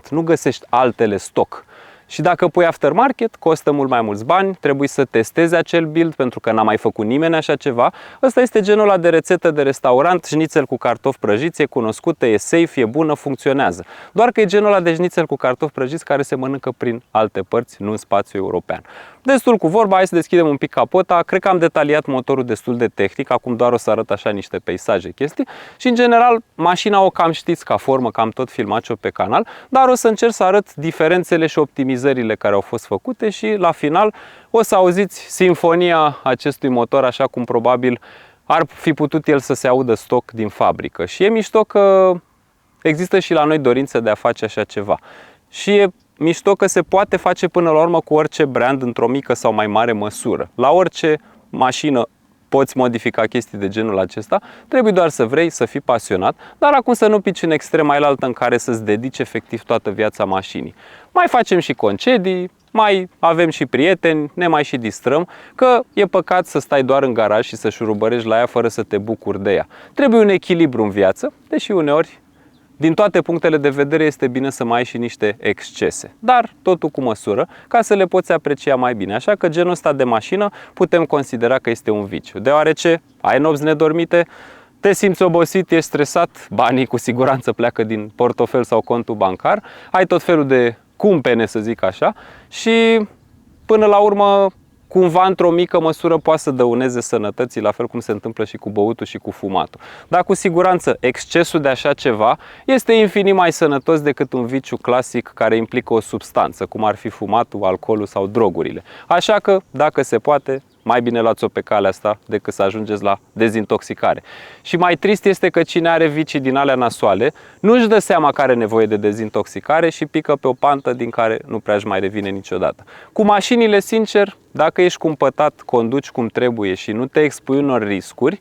nu găsești altele stoc. Și dacă pui aftermarket, costă mult mai mulți bani, trebuie să testezi acel build pentru că n-a mai făcut nimeni așa ceva. Ăsta este genul ăla de rețetă de restaurant, șnițel cu cartofi prăjiți, e cunoscută, e safe, e bună, funcționează. Doar că e genul ăla de șnițel cu cartofi prăjiți care se mănâncă prin alte părți, nu în spațiul european. Destul cu vorba, hai să deschidem un pic capota. Cred că am detaliat motorul destul de tehnic, acum doar o să arăt așa niște peisaje, chestii. Și în general, mașina o cam știți ca formă, că am tot filmat-o pe canal, dar o să încerc să arăt diferențele și optimizările care au fost făcute și la final o să auziți simfonia acestui motor așa cum probabil ar fi putut el să se audă stoc din fabrică. Și e mișto că există și la noi dorință de a face așa ceva. Și e mișto că se poate face până la urmă cu orice brand într-o mică sau mai mare măsură. La orice mașină poți modifica chestii de genul acesta, trebuie doar să vrei, să fii pasionat, dar acum să nu pici în extrema ailaltă în care să-ți dedici efectiv toată viața mașinii. Mai facem și concedii, mai avem și prieteni, ne mai și distrăm, că e păcat să stai doar în garaj și să șurubărești la ea fără să te bucuri de ea. Trebuie un echilibru în viață, deși uneori din toate punctele de vedere este bine să mai ai și niște excese, dar totul cu măsură, ca să le poți aprecia mai bine. Așa că genul ăsta de mașină putem considera că este un viciu, deoarece ai nopți nedormite, te simți obosit, ești stresat, banii cu siguranță pleacă din portofel sau contul bancar, ai tot felul de cumpene, să zic așa, și până la urmă cumva într-o mică măsură poate să dăuneze sănătății, la fel cum se întâmplă și cu băutul și cu fumatul. Dar cu siguranță excesul de așa ceva este infinit mai sănătos decât un viciu clasic care implică o substanță, cum ar fi fumatul, alcoolul sau drogurile. Așa că, dacă se poate, mai bine luați-o pe calea asta decât să ajungeți la dezintoxicare. Și mai trist este că cine are vicii din alea nasoale nu își dă seama că are nevoie de dezintoxicare și pică pe o pantă din care nu prea-și mai revine niciodată. Cu mașinile, sincer, dacă ești cumpătat, conduci cum trebuie și nu te expui unor riscuri,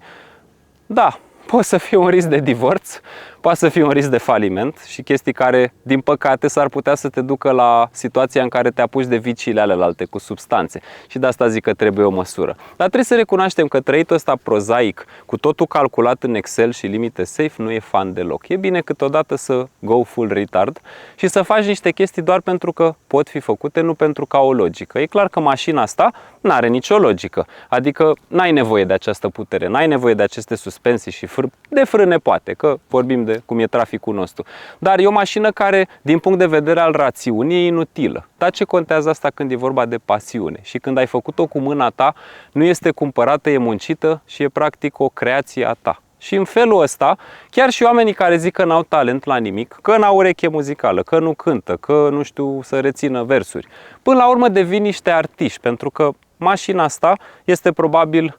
da, poate să fie un risc de divorț, poate să fie un risc de faliment și chestii care, din păcate, s-ar putea să te ducă la situația în care te apuci de viciile alelalte cu substanțe. Și de asta zic că trebuie o măsură. Dar trebuie să recunoaștem că trăitul ăsta prozaic, cu totul calculat în Excel și limite safe, nu e fan deloc. E bine câteodată să go full retard și să faci niște chestii doar pentru că pot fi făcute, nu pentru că au o logică. E clar că mașina asta nu are nicio logică. Adică n-ai nevoie de această putere, n-ai nevoie de aceste suspensii și de frâne poate, că vorbim de cum e traficul nostru. Dar e o mașină care, din punct de vedere al rațiunii, e inutilă. Dar ce contează asta când e vorba de pasiune? Și când ai făcut-o cu mâna ta, nu este cumpărată, e muncită și e practic o creație a ta. Și în felul ăsta, chiar și oamenii care zic că n-au talent la nimic, că n-au ureche muzicală, că nu cântă, că nu știu să rețină versuri, până la urmă devin niște artiști, pentru că mașina asta este probabil,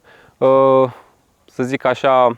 să zic așa,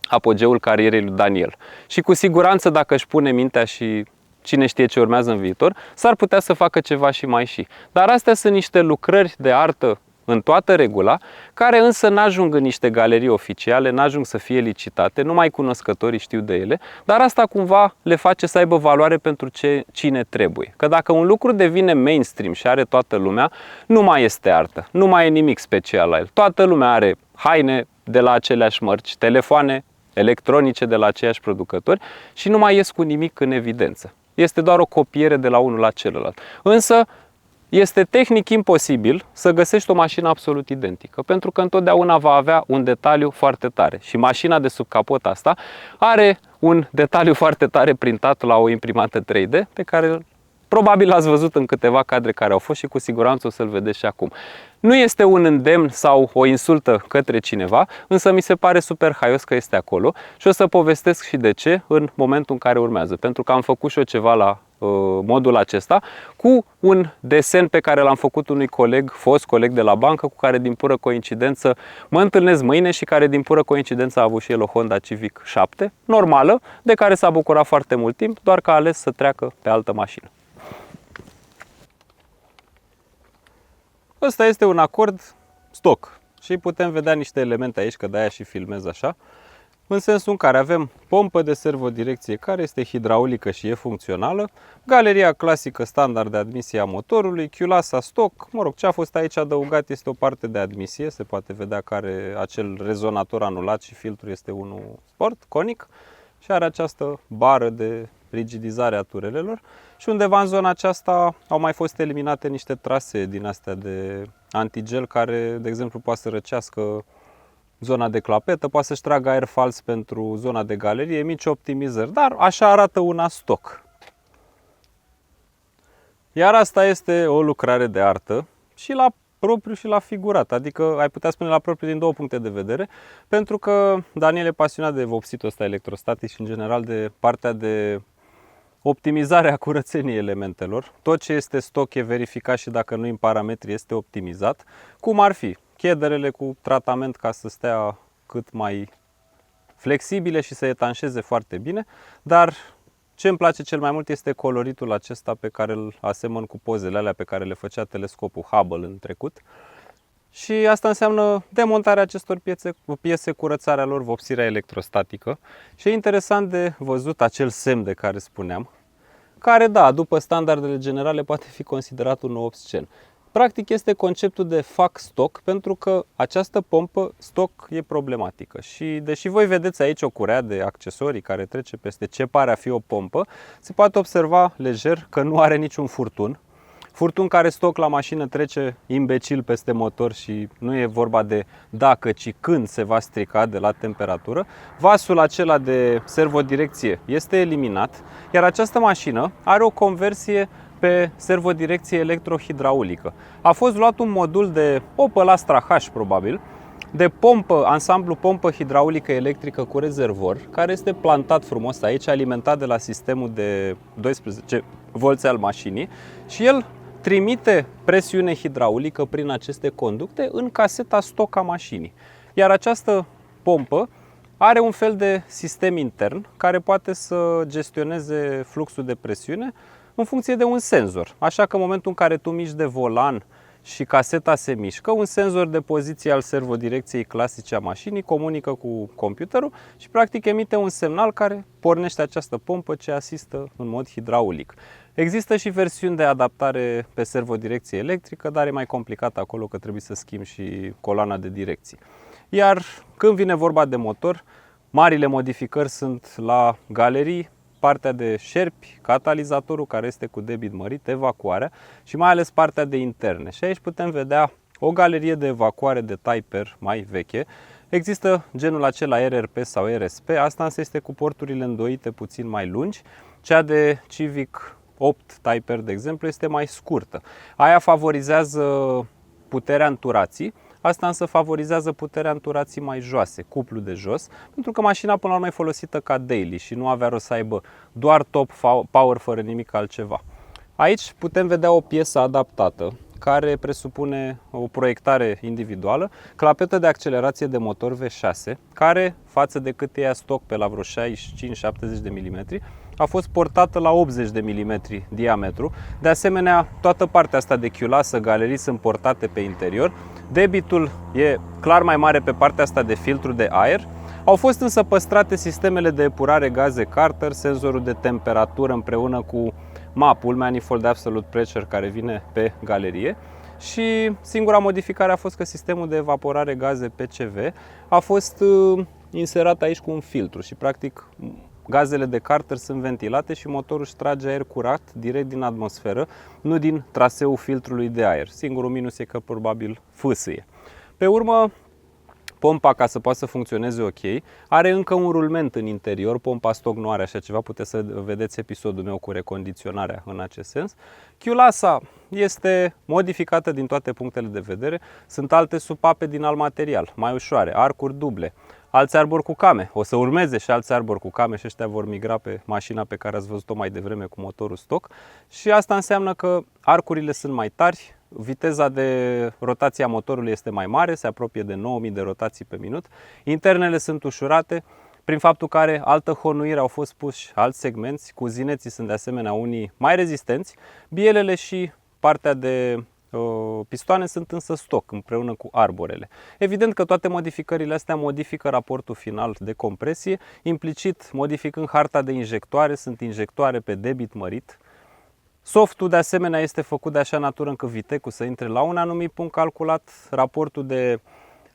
apogeul carierei lui Daniel. Și cu siguranță, dacă își pune mintea și cine știe ce urmează în viitor, s-ar putea să facă ceva și mai și. Dar astea sunt niște lucrări de artă în toată regula, care însă n-ajung în niște galerii oficiale, n-ajung să fie licitate, numai cunoscătorii știu de ele, dar asta cumva le face să aibă valoare pentru cine trebuie. Că dacă un lucru devine mainstream și are toată lumea, nu mai este artă, nu mai e nimic special la el. Toată lumea are haine de la aceleași mărci, telefoane electronice de la aceiași producători și nu mai ies cu nimic în evidență. Este doar o copiere de la unul la celălalt. Însă este tehnic imposibil să găsești o mașină absolut identică, pentru că întotdeauna va avea un detaliu foarte tare. Și mașina de sub capot asta are un detaliu foarte tare printat la o imprimată 3D pe care probabil l-ați văzut în câteva cadre care au fost și cu siguranță o să-l vedeți și acum. Nu este un îndemn sau o insultă către cineva, însă mi se pare super haios că este acolo și o să povestesc și de ce în momentul în care urmează. Pentru că am făcut și eu ceva la modul acesta cu un desen pe care l-am făcut unui coleg, fost coleg de la bancă, cu care din pură coincidență mă întâlnesc mâine și care din pură coincidență a avut și el o Honda Civic 7, normală, de care s-a bucurat foarte mult timp, doar că a ales să treacă pe altă mașină. Ăsta este un acord stock și putem vedea niște elemente aici, că de-aia și filmez așa, în sensul în care avem pompă de servodirecție care este hidraulică și e funcțională, galeria clasică standard de admisie a motorului, chiulasa stock, mă rog, ce a fost aici adăugat este o parte de admisie, se poate vedea că are acel rezonator anulat și filtrul este unul sport, conic și are această bară de rigidizare a turelelor și undeva în zona aceasta au mai fost eliminate niște trase din astea de antigel care, de exemplu, poate să răcească zona de clapetă, poate să-și tragă aer fals pentru zona de galerie, mici optimizări, dar așa arată una stock. Iar asta este o lucrare de artă și la propriu și la figurat, adică ai putea spune la propriu din două puncte de vedere, pentru că Daniel e pasionat de vopsitul ăsta electrostatic și în general de partea de optimizare a curățeniei elementelor. Tot ce este stock e verificat și dacă nu în parametri este optimizat, cum ar fi chederele cu tratament ca să stea cât mai flexibile și să etanșeze foarte bine, dar ce îmi place cel mai mult este coloritul acesta pe care îl asemăn cu pozele alea pe care le făcea telescopul Hubble în trecut. Și asta înseamnă demontarea acestor piese, curățarea lor, vopsirea electrostatică. Și e interesant de văzut acel semn de care spuneam, care, da, după standardele generale poate fi considerat un nou obscen. Practic este conceptul de fac stock, pentru că această pompă stock e problematică. Și deși voi vedeți aici o curea de accesorii care trece peste ce pare a fi o pompă, se poate observa lejer că nu are niciun furtun. Furtun care stock la mașină trece imbecil peste motor și nu e vorba de dacă, ci când se va strica de la temperatură. Vasul acela de servodirecție este eliminat, iar această mașină are o conversie pe servodirecție electrohidraulică. A fost luat un modul de Opel Astra H probabil, de pompă, ansamblu pompă hidraulică electrică cu rezervor, care este plantat frumos aici, alimentat de la sistemul de 12 volți al mașinii și el trimite presiune hidraulică prin aceste conducte în caseta stock a mașinii. Iar această pompă are un fel de sistem intern care poate să gestioneze fluxul de presiune în funcție de un senzor. Așa că în momentul în care tu miști de volan și caseta se mișcă, un senzor de poziție al servodirecției clasice a mașinii comunică cu computerul și practic emite un semnal care pornește această pompă ce asistă în mod hidraulic. Există și versiuni de adaptare pe servodirecție electrică, dar e mai complicat acolo că trebuie să schimbi și coloana de direcție. Iar când vine vorba de motor, marile modificări sunt la galerii, partea de șerpi, catalizatorul care este cu debit mărit, evacuarea și mai ales partea de interne. Și aici putem vedea o galerie de evacuare de Type-R mai veche. Există genul acela RRP sau RSP, asta însă este cu porturile îndoite puțin mai lungi. Cea de Civic 8 Type-R, de exemplu, este mai scurtă. Aia favorizează puterea înturații. Asta însă favorizează puterea înturații mai joase, cuplu de jos, pentru că mașina până la urmă e folosită ca daily și nu avea rost să aibă doar top power fără nimic altceva. Aici putem vedea o piesă adaptată care presupune o proiectare individuală, clapetă de accelerație de motor V6, care față de cât e stock pe la vreo 65-70 de mm, a fost portată la 80 de mm diametru. De asemenea, toată partea asta de chiulasă, galerii sunt portate pe interior. Debitul e clar mai mare pe partea asta de filtru de aer. Au fost însă păstrate sistemele de epurare gaze Carter, senzorul de temperatură împreună cu MAP-ul, Manifold Absolute Pressure, care vine pe galerie. Și singura modificare a fost că sistemul de evaporare gaze PCV a fost inserat aici cu un filtru și practic gazele de Carter sunt ventilate și motorul își trage aer curat direct din atmosferă, nu din traseul filtrului de aer. Singurul minus e că probabil fâsâie. Pe urmă, pompa, ca să poată să funcționeze ok, are încă un rulment în interior. Pompa stock nu are așa ceva, puteți să vedeți episodul meu cu recondiționarea în acest sens. Chiulasa este modificată din toate punctele de vedere. Sunt alte supape din alt material, mai ușoare, arcuri duble. Alți arbori cu came, o să urmeze și alți arbori cu came și ăștia vor migra pe mașina pe care ați văzut-o mai devreme cu motorul stock. Și asta înseamnă că arcurile sunt mai tari, viteza de rotație a motorului este mai mare, se apropie de 9000 de rotații pe minut. Internele sunt ușurate, prin faptul că are altă honuire au fost puși alți segmenți, cuzineții sunt de asemenea unii mai rezistenți, bielele și partea de pistoane sunt însă stock împreună cu arborele. Evident că toate modificările astea modifică raportul final de compresie, implicit modificând harta de injectoare, sunt injectoare pe debit mărit. Softul de asemenea este făcut de așa natură încât vitecul să intre la un anumit punct calculat, raportul de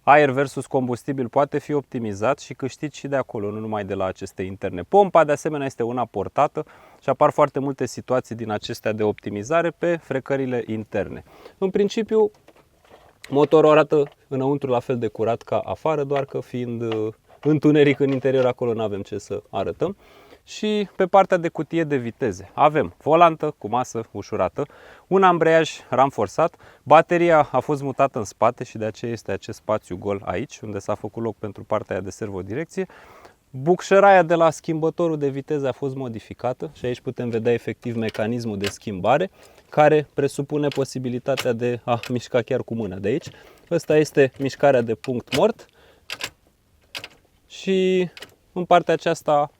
aer versus combustibil poate fi optimizat și câștigi și de acolo, nu numai de la aceste interne. Pompa de asemenea este una portată și apar foarte multe situații din acestea de optimizare pe frecările interne. În principiu, motorul arată înăuntru la fel de curat ca afară, doar că fiind întuneric în interior, acolo nu avem ce să arătăm. Și pe partea de cutie de viteze avem volantă cu masă ușurată, un ambreiaj ramforsat, bateria a fost mutată în spate și de aceea este acest spațiu gol aici, unde s-a făcut loc pentru partea de servodirecție. Bucșăraia de la schimbătorul de viteze a fost modificată și aici putem vedea efectiv mecanismul de schimbare, care presupune posibilitatea de a mișca chiar cu mâna de aici. Ăsta este mișcarea de punct mort și în partea aceasta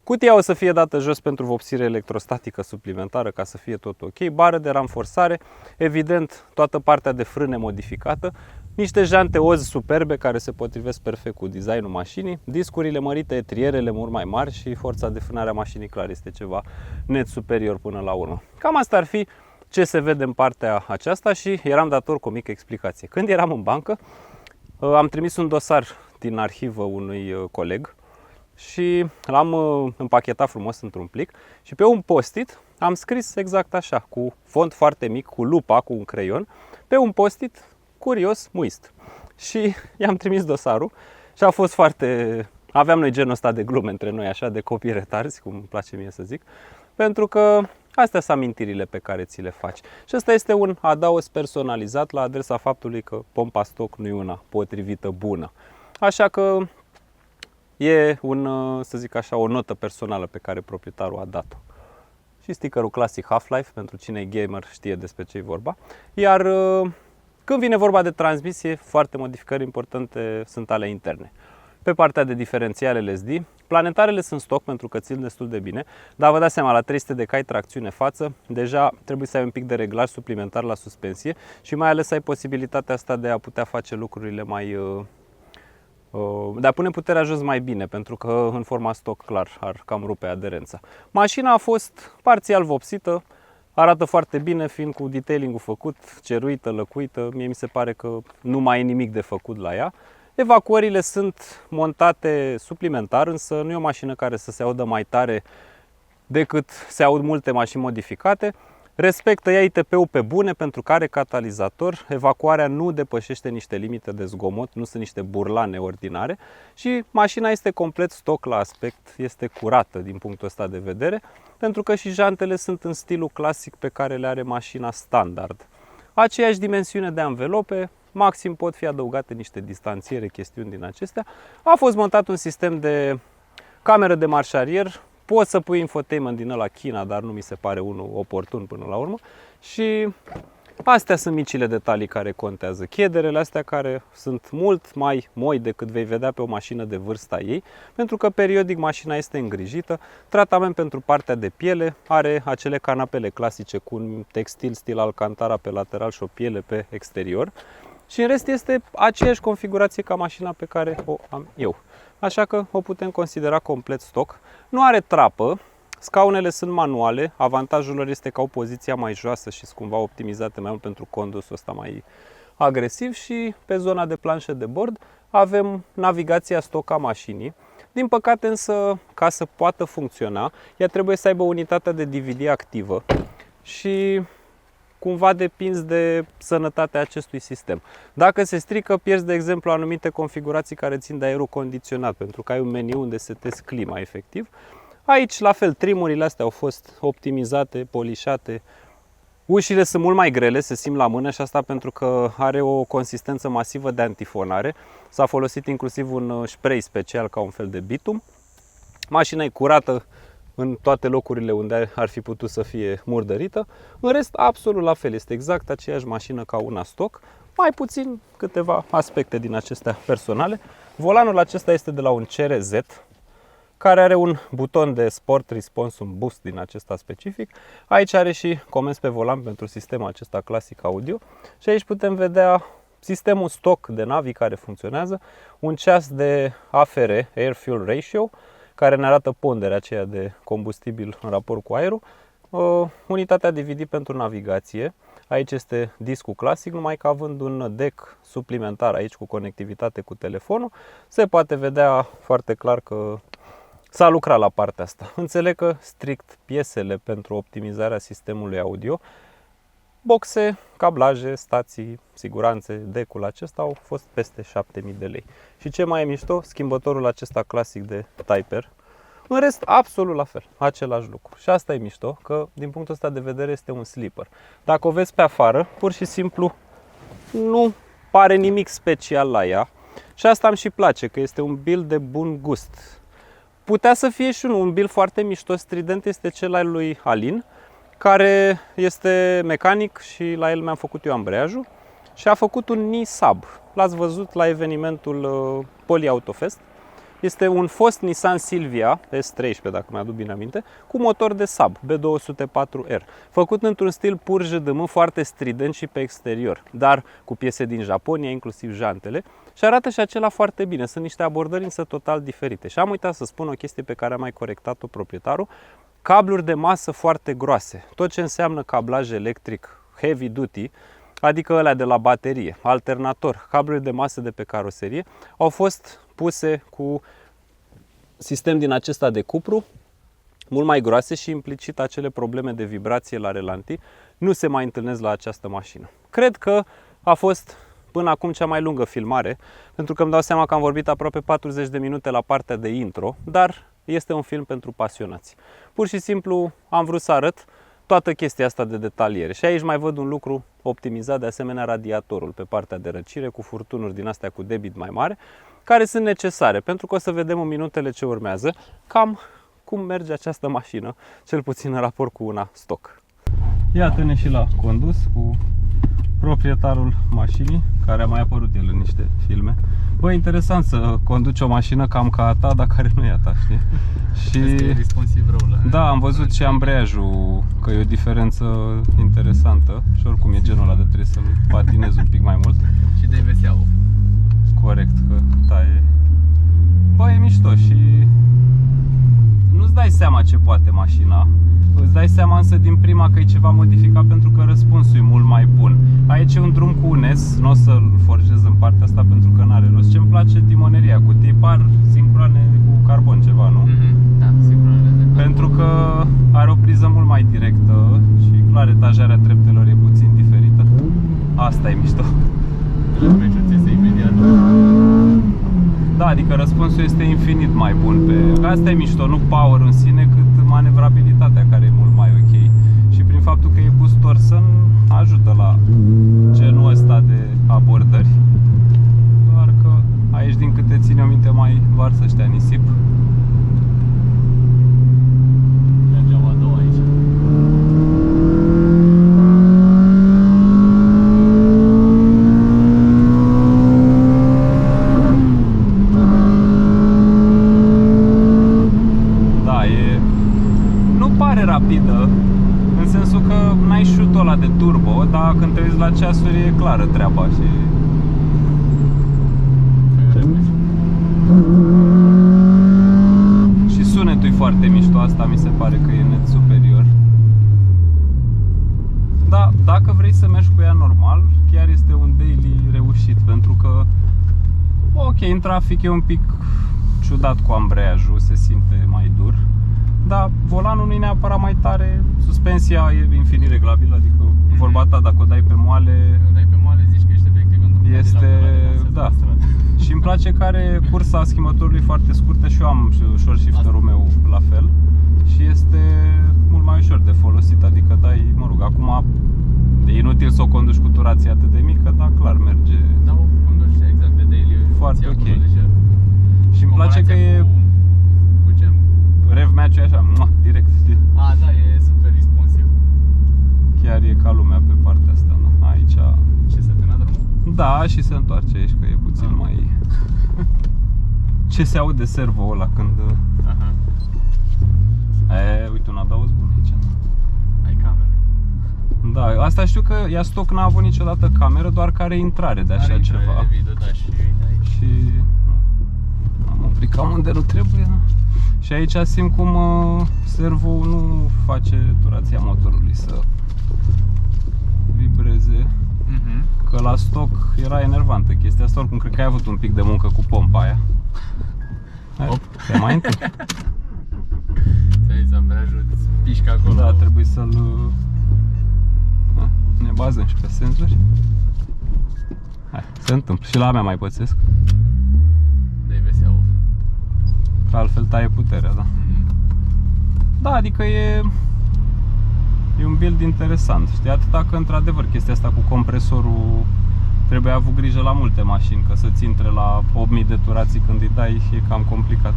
cutia o să fie dată jos pentru vopsire electrostatică suplimentară ca să fie tot ok. Bară de ramforsare, evident toată partea de frâne modificată, niște jante OZ superbe care se potrivesc perfect cu designul mașinii, discurile mărite, etrierele mult mai mari și forța de frânare a mașinii clar este ceva net superior până la urmă. Cam asta ar fi ce se vede în partea aceasta și eram dator cu o mică explicație. Când eram în bancă, am trimis un dosar din arhivă unui coleg și l-am împachetat frumos într-un plic și pe un post-it am scris exact așa, cu font foarte mic, cu lupa, cu un creion, pe un post-it curios, muist. Și i-am trimis dosarul și a fost foarte... Aveam noi genul ăsta de glume între noi, așa, de copii retarzi, cum îmi place mie să zic, pentru că astea sunt amintirile pe care ți le faci. Și ăsta este un adaos personalizat la adresa faptului că pompa stock nu e una potrivită, bună. Așa că e să zic așa, o notă personală pe care proprietarul a dat-o. Și stickerul clasic Half-Life, pentru cine e gamer știe despre ce e vorba. Iar când vine vorba de transmisie, foarte modificări importante sunt ale interne. Pe partea de diferențiale LSD, planetarele sunt stock pentru că țin destul de bine, dar vă dați seama, la 300 de cai tracțiune față, deja trebuie să ai un pic de reglaj suplimentar la suspensie și mai ales să ai posibilitatea asta de a putea face lucrurile mai... de a pune puterea jos mai bine, pentru că în forma stock clar ar cam rupe aderența. Mașina a fost parțial vopsită, arată foarte bine, fiind cu detailing-ul făcut, ceruită, lăcuită, mie mi se pare că nu mai e nimic de făcut la ea. Evacuările sunt montate suplimentar, însă nu e o mașină care să se audă mai tare decât se aud multe mașini modificate. Respectă ea ITP-ul pe bune pentru că are catalizator, evacuarea nu depășește niște limite de zgomot, nu sunt niște burlane ordinare și mașina este complet stock la aspect, este curată din punctul ăsta de vedere, pentru că și jantele sunt în stilul clasic pe care le are mașina standard. Aceeași dimensiune de anvelope, maxim pot fi adăugate niște distanțiere, chestiuni din acestea. A fost montat un sistem de cameră de marșarier. Poți să pui infotainment din ăla China, dar nu mi se pare unul oportun până la urmă. Și astea sunt micile detalii care contează. Chederele astea care sunt mult mai moi decât vei vedea pe o mașină de vârsta ei, pentru că periodic mașina este îngrijită. Tratament pentru partea de piele, are acele canapele clasice cu un textil stil Alcantara pe lateral și o piele pe exterior. Și în rest este aceeași configurație ca mașina pe care o am eu. Așa că o putem considera complet stock. Nu are trapă, scaunele sunt manuale, avantajul lor este că au poziția mai joasă și sunt cumva optimizate mai mult pentru condusul ăsta mai agresiv și pe zona de planșă de bord avem navigația stock a mașinii. Din păcate însă, ca să poată funcționa, ea trebuie să aibă unitatea de DVD activă și cumva depinzi de sănătatea acestui sistem. Dacă se strică, pierzi, de exemplu, anumite configurații care țin de aerul condiționat, pentru că ai un meniu unde setezi clima efectiv. Aici, la fel, trimurile astea au fost optimizate, polișate. Ușile sunt mult mai grele, se simt la mână și asta pentru că are o consistență masivă de antifonare. S-a folosit inclusiv un spray special ca un fel de bitum. Mașina e curată în toate locurile unde ar fi putut să fie murdărită. În rest, absolut la fel, este exact aceeași mașină ca una stock, mai puțin câteva aspecte din acestea personale. Volanul acesta este de la un CRZ, care are un buton de Sport Response, un boost din acesta specific. Aici are și comenzi pe volan pentru sistemul acesta clasic audio și aici putem vedea sistemul stock de navi care funcționează, un ceas de AFR, Air Fuel Ratio, care ne arată ponderea aceea de combustibil în raport cu aerul, unitatea DVD pentru navigație. Aici este discul clasic, numai că având un deck suplimentar aici cu conectivitate cu telefonul, se poate vedea foarte clar că s-a lucrat la partea asta. Înțeleg că strict piesele pentru optimizarea sistemului audio, boxe, cablaje, stații, siguranțe, deck-ul acesta au fost peste 7000 de lei. Și ce mai e mișto, schimbătorul acesta clasic de Type-R. În rest, absolut la fel, același lucru. Și asta e mișto, că din punctul ăsta de vedere este un sleeper. Dacă o vezi pe afară, pur și simplu nu pare nimic special la ea. Și asta îmi și place, că este un build de bun gust. Putea să fie și un build foarte mișto, strident, este cel al lui Alin, care este mecanic și la el mi-am făcut eu ambreiajul și a făcut un Ni-Sub. L-ați văzut la evenimentul Poli Autofest. Este un fost Nissan Silvia S13, dacă mi-aduc bine aminte, cu motor de sub B204R, făcut într-un stil pur JDM, foarte strident și pe exterior, dar cu piese din Japonia, inclusiv jantele, și arată și acela foarte bine. Sunt niște abordări însă total diferite. Și am uitat să spun o chestie pe care a mai corectat-o proprietarul: cabluri de masă foarte groase. Tot ce înseamnă cablaj electric heavy duty, adică ălea de la baterie, alternator, cabluri de masă de pe caroserie, au fost puse cu sistem din acesta de cupru, mult mai groase, și implicit acele probleme de vibrație la relanti nu se mai întâlnesc la această mașină. Cred că a fost până acum cea mai lungă filmare, pentru că îmi dau seama că am vorbit aproape 40 de minute la partea de intro, dar este un film pentru pasionați. Pur și simplu am vrut să arăt toată chestia asta de detaliere. Și aici mai văd un lucru optimizat, de asemenea radiatorul pe partea de răcire, cu furtunuri din astea cu debit mai mare, care sunt necesare, pentru că o să vedem în minutele ce urmează cam cum merge această mașină, cel puțin în raport cu una stock. Iată-ne și la condus cu proprietarul mașinii, care a mai apărut el în niște filme. Bă, interesant să conduci o mașină cam ca a ta, dar care nu e a ta, știi? Și e responsiv rău la... Da, am văzut și ambreiajul, că e o diferență interesantă și oricum e genul ăla de trebuie să-l patinezi un pic mai mult. Și de VSA-ul. Corect, că taie. Bă, e mișto și nu-ți dai seama ce poate mașina. Îți dai seama însă din prima că e ceva modificat, pentru că răspunsul e mult mai bun. Aici e un drum cu UNES, nu o să-l forjez în partea asta pentru că n-are rost. Ce-mi place timoneria cu tipar sincroane cu carbon ceva, nu? Da, sincronele de carbon. Pentru că are o priză mult mai directă și clar etajarea treptelor e puțin diferită. Asta e mișto. Este imediat. Da, adică răspunsul este infinit mai bun pe... Asta e mișto, nu power în sine, cât manevrabilitatea, care e mult mai ok. Și prin faptul că e pus torsen, ajută la genul ăsta de abordări. Doar că aici, din câte ține o minte, mai varsă ăștia nisip. Mergeam a doua aici. Rapidă, în sensul că n-ai șutul ăla de turbo, dar când te uiți la ceasuri e clară treaba și... Și sunetul e foarte mișto, asta mi se pare că e net superior. Da, dacă vrei să mergi cu ea normal, chiar este un daily reușit, pentru că ok, în trafic e un pic ciudat cu ambreiajul, se simte mai dur. Dar volanul nu e neapărat mai tare, suspensia e infinit reglabilă, adică vorba ta, dacă o dai pe moale... Dacă o dai pe moale zici că ești efectiv într-un este, da. Și îmi place că are cursa schimbătorului foarte scurtă și eu am short shifter-ul meu la fel. Și este mult mai ușor de folosit, adică dai, mă rog, acum e inutil să o conduci cu turație atât de mică, dar clar merge. Da, o conduci exact de daily, foarte ok. Și îmi place că e... Rev match-ul e așa, direct, știi? A, da, e super responsiv. Chiar e ca lumea pe partea asta, nu? Aici... Ce, se termina drumul? Da, și se întoarce aici, că e puțin mai... Ce se aude servo ăla când... Aha. Uite, un adaos bun aici. Ai cameră. Da, asta știu că ea stock n-a avut niciodată cameră, doar că are intrare de așa ceva. De video, da, și am oprit cam unde nu trebuie, da? Și aici simt cum servo nu face turația motorului să vibreze. viteze, că la stoc era enervantă chestia asta, oricum cred că ai avut un pic de muncă cu pompa aia. Hai, te mai întâi. Ți-ai să-mi ajut, pișcă acolo. Da, trebuie să-l... Ne bazăm și pe senzori. Hai, se întâmplă. Și la mea mai pățesc. Dai vesea off. Că altfel taie puterea, da. Da, adică e un build interesant, știi? Atâta că, într-adevăr, chestia asta cu compresorul trebuie avut grijă la multe mașini, că să-ți intre la 8000 de turații când îi dai e cam complicat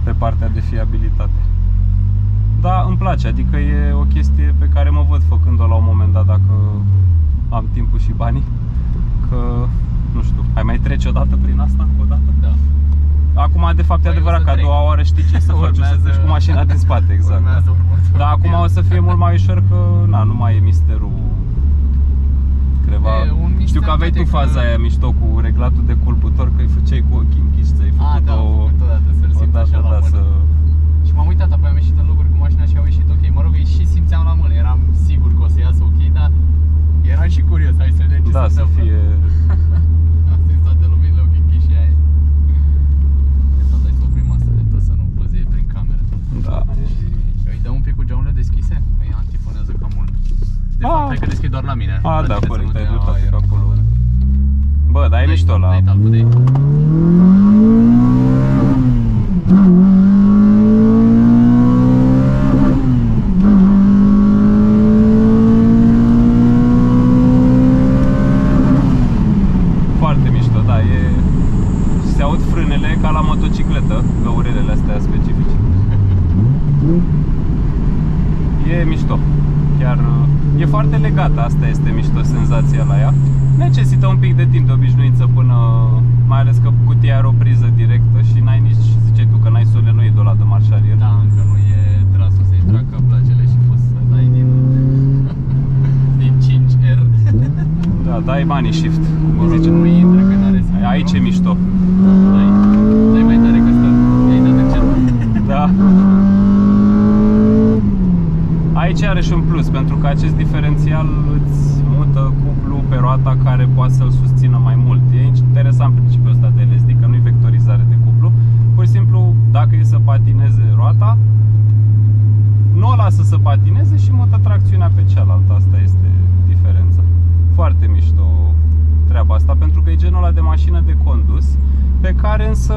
pe partea de fiabilitate. Da, îmi place, adică e o chestie pe care mă văd făcând-o la un moment dat, dacă am timpul și banii. Că, nu știu, ai mai trece odată prin asta, încă o dată? Da. Acum, de fapt, e adevărat că a doua oară știi ce să faci, o să treci cu mașina din spate, exact. Dar acum o să fie mult mai ușor că, na, nu mai e misterul. Creva. Știu că aveai tu faza aia mișto cu reglatul de culputor, că îi făceai cu ochii închiși, ți-ai făcut odată, să-l simt așa la mână. Și m-am uitat, apoi am ieșit în locuri cu mașina și au ieșit ok. Mă rog, și simțeam la mână, eram sigur că o să iasă ok, dar eram și curios, hai să vedem ce da, se întâmplă. să fie... Am strâns toate luminile, ochii închiși și aia. De fapt, hai să oprim asta de tot, să nu păzie prin cameră. Da. Și îi dăm un pic cu geamurile deschise, că îi antifonează cam mult. De fapt, hai că deschid doar la mine. Da, corect, ai dreptate pe acolo. Bă, dar e mișto la... Foarte mișto, da, e... Se aud frânele ca la motocicletă, găurelele astea specifice. E mișto. Chiar e foarte legată, asta este mișto, senzația la ea. Necesită un pic de timp de obișnuință până, mai ales că cutia are o priză directă și n-ai nici, ziceai tu că n-ai solenoid ăla de marșarier. Da, încă nu e trasul să-i tragă placele și poți să dai din 5R. Da, dai money shift, cum Mă rog, zice. nu intră, că n-are să... Aici e mișto. Dai mai tare că stă, i-ai dat încet. Da. Aici are și un plus, pentru că acest diferențial îți mută cuplu pe roata care poate să-l susțină mai mult. E interesant principiul ăsta de LSD, că nu e vectorizare de cuplu. Pur și simplu, dacă e să patineze roata, nu o lasă să patineze și mută tracțiunea pe cealaltă. Asta este diferența. Foarte mișto treaba asta, pentru că e genul ăla de mașină de condus, pe care însă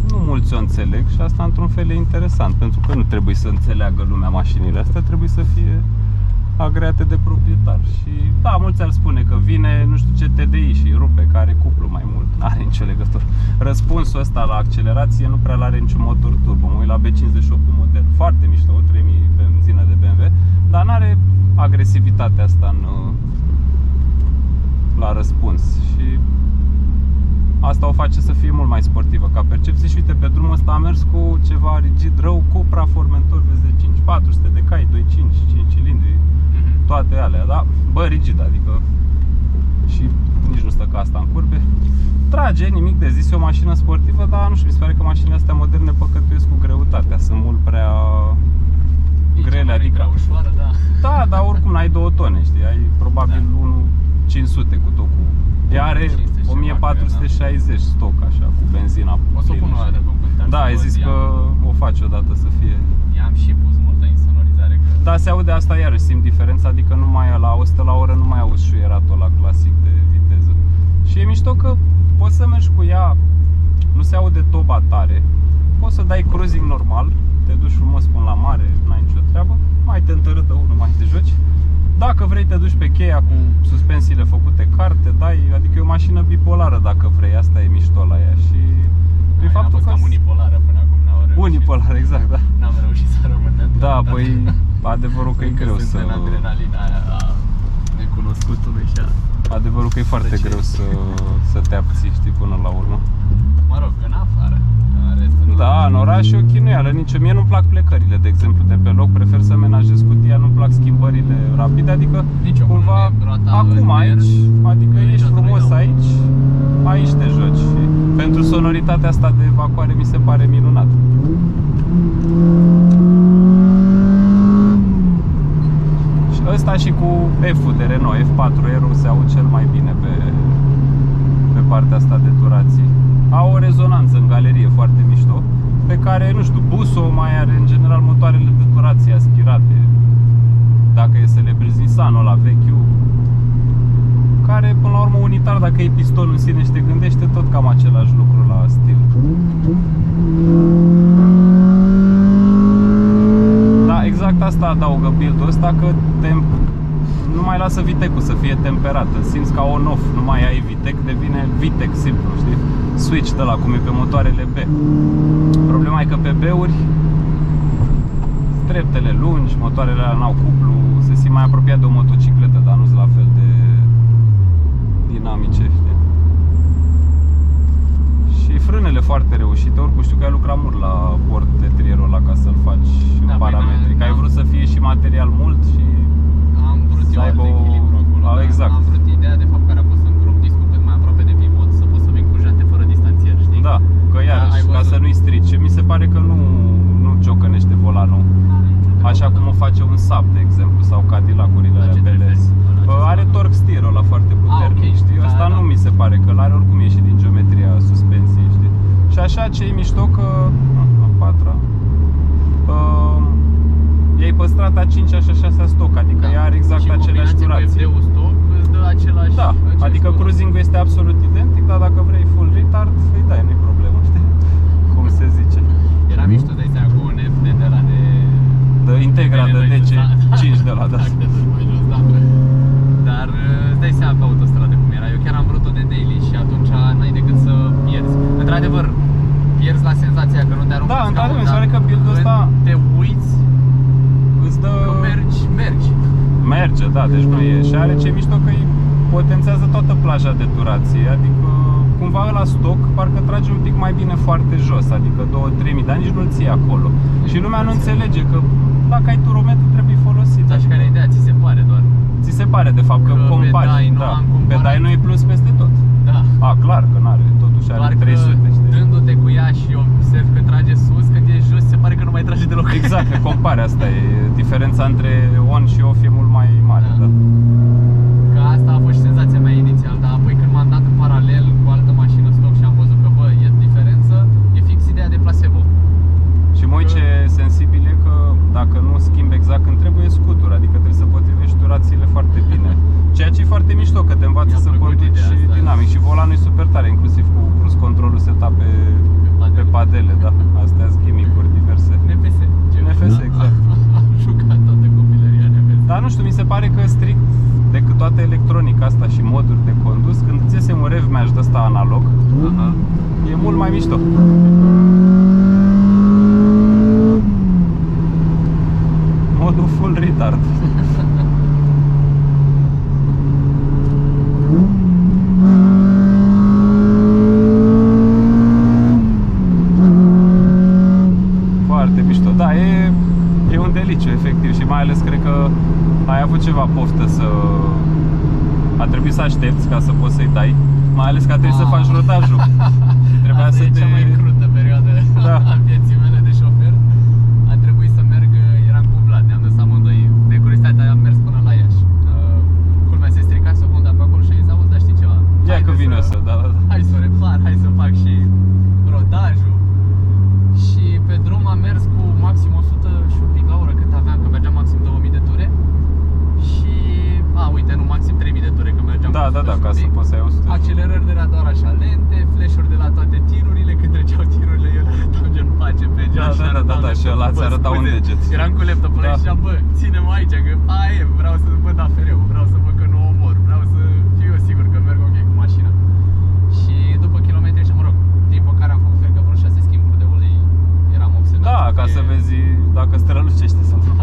nu mulți o înțeleg și asta într-un fel e interesant, pentru că nu trebuie să înțeleagă lumea mașinile astea, trebuie să fie agreate de proprietar. Și da, mulți ar spune că vine nu știu ce TDI și rupe, că are cuplu mai mult, n-are nicio legătură. Răspunsul ăsta la accelerație nu prea are niciun motor turbo, mă uit la B58 model, foarte mișto, o 3000 benzină de BMW, dar n-are agresivitatea asta la răspuns și asta o face să fie mult mai sportivă ca percepție. Și uite, pe drumul ăsta am mers cu ceva rigid rău, Cupra Formentor VZ5, 400 de cai, 2.5, 5 cilindri, toate alea, da? Bă, rigid, adică și nici nu stă ca asta în curbe. Trage, nimic de zis, e o mașină sportivă, dar nu știu, mi se pare că mașinile astea moderne păcătuiesc cu greutatea, sunt mult prea grele, adică ușoară, da. Da, dar oricum n-ai 2 tone, știi, ai probabil 1.500 cu tot cu... Ea are 1460 stoc, așa, cu benzina. O să o pun o dată pe cântar. Da, ai zis că o faci odată să fie. I-am și pus multă insonorizare. Da, se aude asta iarăși, simt diferența, adică nu mai la 100 la oră nu mai auzi șuieratul ăla clasic de viteză. Și e mișto că poți să mergi cu ea, nu se aude toba tare, poți să dai cruising normal, te duci frumos până la mare, n-ai nicio treabă, mai te întărâtă unul, mai te joci. Dacă vrei te duci pe cheia cu suspensiile făcute carte, dai, adică e o mașină bipolară dacă vrei, asta e mișto la ea și prin faptul că unipolară până acum n-au reușit. Unipolară, exact, da. N-am reușit să rămână. Da, păi adevărul că e greu să... Sunt în adrenalina aia a necunoscutului și a... Adevărul că e foarte greu să te abții, știi, până la urmă. Mă rog, în afară. Da, în oraș e o chinuială, mie nu-mi plac plecările, de exemplu, de pe loc, prefer să menajez cutia, nu-mi plac schimbările rapide, adică cumva acum aici, adică ești frumos aici te joci și pentru sonoritatea asta de evacuare mi se pare minunat. Și Ăsta și cu F-ul de Renault, F4R-ul se aud cel mai bine pe partea asta de turații. Au o rezonanță în galerie foarte mișto, pe care, nu știu, Buso mai are în general motoarele de turație aspirate. Dacă e să le brezi Nissan-ul ăla vechiul, care până la urmă unitar, dacă e pistonul în sine și te gândește, tot cam același lucru la stil. Da, exact asta adaugă build-ul ăsta, că nu mai lasă Vitec-ul să fie temperat, îl simți ca on-off, nu mai ai Vitec, devine Vitec simplu, știi? Switch de la cum e pe motoarele B. Problema e că pe B-uri treptele lungi, motoarele alea n-au cuplu, se simt mai apropiat de o motocicletă, dar nu sunt la fel de dinamice, știi? Și frânele foarte reușite, oricum știu că ai lucrat mult la bord de trierul ăla ca să-l faci în parametric. Ai vrut să fie și material mult și am vrut eu alt echilibru acolo. Exact. Am vrut ideea de fapt care a fost în grup discul cât mai aproape de pivot, să pot să vin cu jante fără distanțier, știi? Da, că iarăși, ca să nu-i strici. Mi se pare că nu ciocănește volanul. Așa cum o face un Saab, de exemplu, sau Cadillac-urile alea BLS. Are torque steer ăla foarte puternic, okay. știi? Asta nu mi se pare, că l-are oricum e și din geometria suspensiei, știi? Și așa ce e mișto că a patra i-ai păstrat a 5-a și a 6-a stoc, adică ea are exact aceleași turații. Și combinație cu FD-ul stoc îți dă același. Da, adică cruising-ul este absolut identic, dar dacă vrei full retard, îi dai, nu-i problemă, știi? Cum se zice. Era mișto, dai seama, cu un FD de la de Integra de DC5 de la, da. Dar îți dai seama pe autostradă cum era. Eu chiar am vrut-o de daily și atunci n-ai decât să pierzi. Într-adevăr, pierzi la senzația că nu te aruncă. Da, într-adevăr, mi se pare că build-ul ăsta te uiți, îți dă... că mergi. Merge, da, deci nu e. Și are ce mișto că îi potențează toată plaja de turație. Adică cumva ăla stoc parcă trage un pic mai bine foarte jos, adică 2-3 mii, dar nici nu-l ții acolo. Și lumea nu înțelege că dacă ai turometru trebuie folosit. Da, și care e ideea? Ți se pare doar? Ți se pare de fapt că compari, da. Pe Dai nu e plus peste tot. Da. A, clar că n-are, totuși are doar 300, știi? dându-te cu ea și observ că trage sus, când e jos se pare că nu mai trage deloc. Exact, că compari, asta e. Diferența între on și off e mult mai mare, da. Că asta a fost și senzația mea inițial, dar apoi când m-am dat în paralel cu altă mașină stock și am văzut că, bă, e diferență, e fix ideea de placebo. Și moi ce sensibil e că dacă nu schimbi exact când trebuie, e scutur, adică trebuie să potrivești turațiile foarte bine. Ceea ce e foarte mișto, că te învață să conduci dinamic și volanul e super tare, inclusiv cu cruise control-ul setat pe padele, da. Astea sunt gimmick-uri diverse. NFS. NFS, exact. Am jucat toată copilăria NFS. Dar nu știu, mi se pare că strict decât toată electronica asta și moduri de condus, când îți iese un rev match de ăsta analog, e mult mai mișto. Modul full retard. Foarte mișto. Da, e un deliciu, efectiv. Și mai ales cred că ai avut ceva poftă să... A trebuit să aștepți ca să poți să-i dai. Mai ales că a trebuit să faci rodajul. Trebuia asta să e cea mai crută perioadă a vieții mele de șofer. A trebuit să merg, eram cu Vlad, ne-am dus amândoi. De curiozitate am mers până la Iași. Culmea se stricase o Honda pe acolo și a zis, auzi, dar știi ceva? Ia că vin eu să, da. Hai să o repar, hai să fac și rodajul. Și pe drum am mers cu maxim 100 și un pic la oră, cât aveam, că mergeam maxim 2000 de ture. Și, uite, nu maxim 3000 de ture, că mergeam da, ca să poți să ai 100. Accelerări de la doar așa lente, flash-uri de la toate tirurile, când treceau tirurile eu le arătam gen pace pe geam. Da, și ăla ți arăta un deget. Eram cu laptopul și ziceam, bă, ține-mă aici, că aia e, vreau să văd AFR-ul, vreau să văd că nu omor, vreau să fiu eu sigur că merg ok cu mașina. Și după kilometri și mă rog, timpul care am făcut, cred că vreo 6 schimburi de ulei, eram obsedat. Da, ca să vezi dacă strălucește sau nu.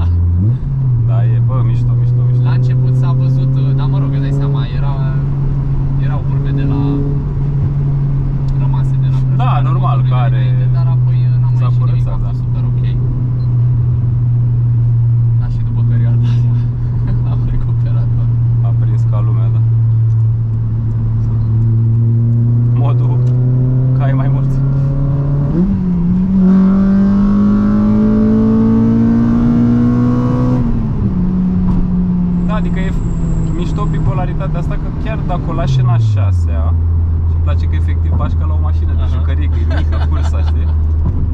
Da, e, bă, mișto. La început s-a văzut, dar mă rog, îți dai seama, erau curbe de la rămase de la da, normal, care dar apoi n-am mai ieșit nimic, a fost super ok. Da, și după perioada asta am recuperat tot. las și în a 6-a și îmi place că efectiv bași ca la o mașină de jucărie, că e mică cursa, știi?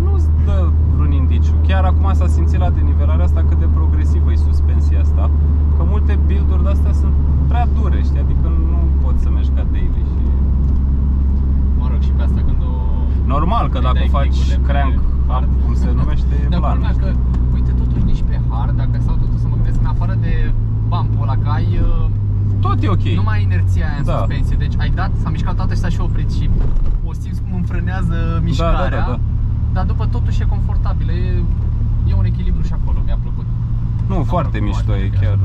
Nu-ți dă vreun indiciu. Chiar acum s-a simțit la denivelarea asta cât de progresivă e suspensia asta, că multe build-uri de-astea sunt prea dure, știi? Adică nu poți să mergi ca daily și... Mă rog, și pe asta când o... Normal că dacă faci crank up, cum se numește, e plan. Că, uite, totuși nici pe hard, dacă stau totuși să mă gândesc, în afară de bump-ul ăla, că ai... Tot e ok. Nu mai ai inerția aia în Da. suspensie, deci ai dat, s-a mișcat toată și s-a și oprit și o simți cum înfrânează mișcarea, Da. dar după totuși e confortabilă, e un echilibru și acolo, mi-a plăcut. Nu, foarte mișto e chiar.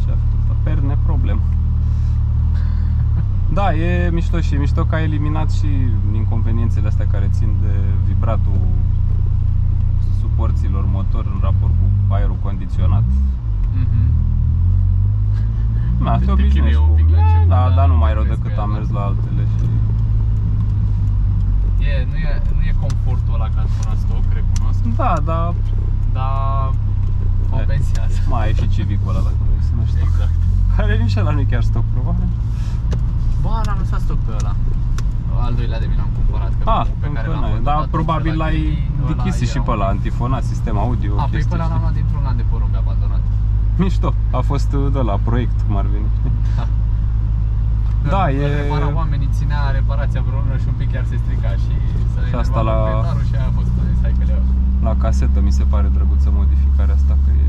Ce-a făcut asta? Perne problem. Da, e mișto și e mișto că ai eliminat și inconveniențele astea care țin de vibratul suporților motor în raport cu aerul condiționat. Da, te obișnuiești cu... Da, dar nu mai rău decât am mers la altele și... Nu e confortul ăla ca într-un stock, recunosc, Da, dar compensează. mai e și Civicul ăla, dacă vrei să nu știu. Exact. Care nici ăla nu e chiar stock, probabil. Ba, l-am lăsat stock pe ăla. Al doilea de mine am cumpărat, pe care l-am vândut. Dar atunci probabil la l-ai Chili, dichis și ăla pe ăla, antifonat, sistem audio, pe chestii, ăla l-am știi? luat dintr-un an de porumbe abandonat. Mișto, a fost de la proiect, cum ar veni, știi? Da, Îl repara oamenii, ținea reparația vreo lună și un pic chiar se strica și s-a Și asta enervat la- proprietarul și aia a fost. Zis, hai că le iau. La casetă mi se pare drăguță modificarea asta, că e...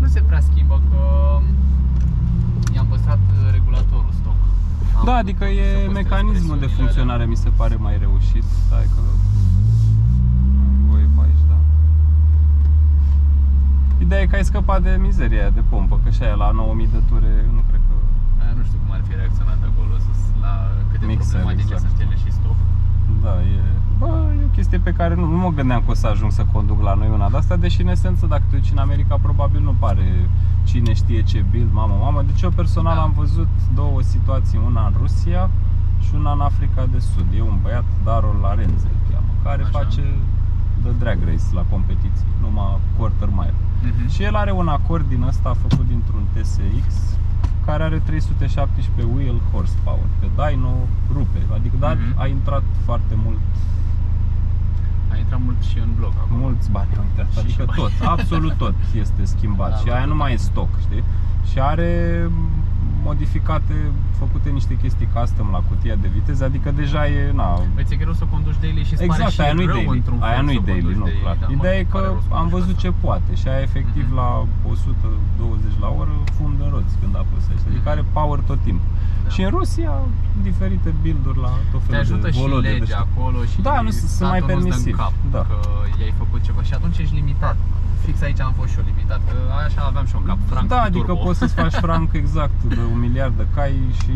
Nu se prea schimbă, că i-am păstrat regulatorul stock. Da, adică să e păstrez mecanismul de presiunile funcționare mi se pare mai reușit, stai că... Voi pe aici, da. Ideea e că ai scăpat de mizeria aia de pompă, că și aia la 9000 de ture, nu cred că... alea. Aia nu știu cum ar fi reacționat acolo sus, la cât de Mixer, problematice exact. sunt ele și stock. Da, e o chestie pe care nu mă gândeam că o să ajung să conduc la noi una de asta, deși în esență dacă te duci în America probabil nu pare cine știe ce build, mamă. Deci eu personal Da. am văzut două situații, una în Rusia și una în Africa de Sud. E un băiat, Darol Larenze îl cheamă, care Așa. face de drag race la competiții, numai quarter mile. Și el are un acord din ăsta făcut dintr-un TSX care are 317 wheel horsepower. Pe dyno rupe, adică dar a intrat foarte mult, A intrat mult și în bloc acolo. mulți bani au intrat, Și adică bani. tot, absolut tot este schimbat Da, și aia nu mai e stock, știi? Și are modificate, făcute niște chestii custom la cutia de viteză, adică deja e, Vezi, e greu să conduci daily și îți pare exact, și aia nu-i rău daily, într-un fel aia nu-i să daily, conduci nu, daily, clar. dar, mă, Ideea e pare că rău să am conduci văzut asta. ce poate și aia efectiv la 120 la oră fum de roți când apăsești, adică are power tot timpul. Da. Și în Rusia, diferite build-uri la tot Te felul ajută de și volode. legea acolo și Da, nu sunt statul mai nu-ți dă în permisivi, cap da. că i-ai făcut ceva și atunci ești limitat. Fix aici am fost și eu limitat, că așa aveam și eu în cap, franc Da, cu adică turbo. poți să-ți faci franc exact de 1 miliard de cai și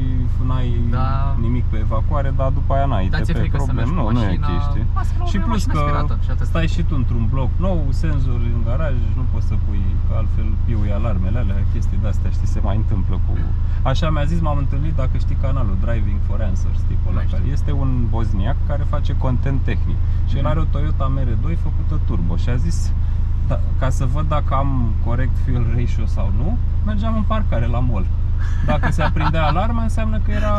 n-ai Da. nimic pe evacuare, dar după aia n-ai Dar ți-e ITP frică să problem. mergi cu Nu e mașina. ok, știi? Asta nu Și avem plus mașină că aspirată și atât. stai și tu într-un bloc nou, senzori în garaj, nu poți să pui, că altfel piui alarmele alea, chestii de-astea, știi, se mai întâmplă cu... Așa mi-a zis, m-am întâlnit, dacă știi canalul Driving for Answers, tipul ăla, Nu știu. care este un bosniac care face content tehnic și el are o Toyota MR2 făcută turbo și a zis, da, ca să văd dacă am corect fuel ratio sau nu, mergeam în parcare la mall. Dacă se aprindea alarma, înseamnă că era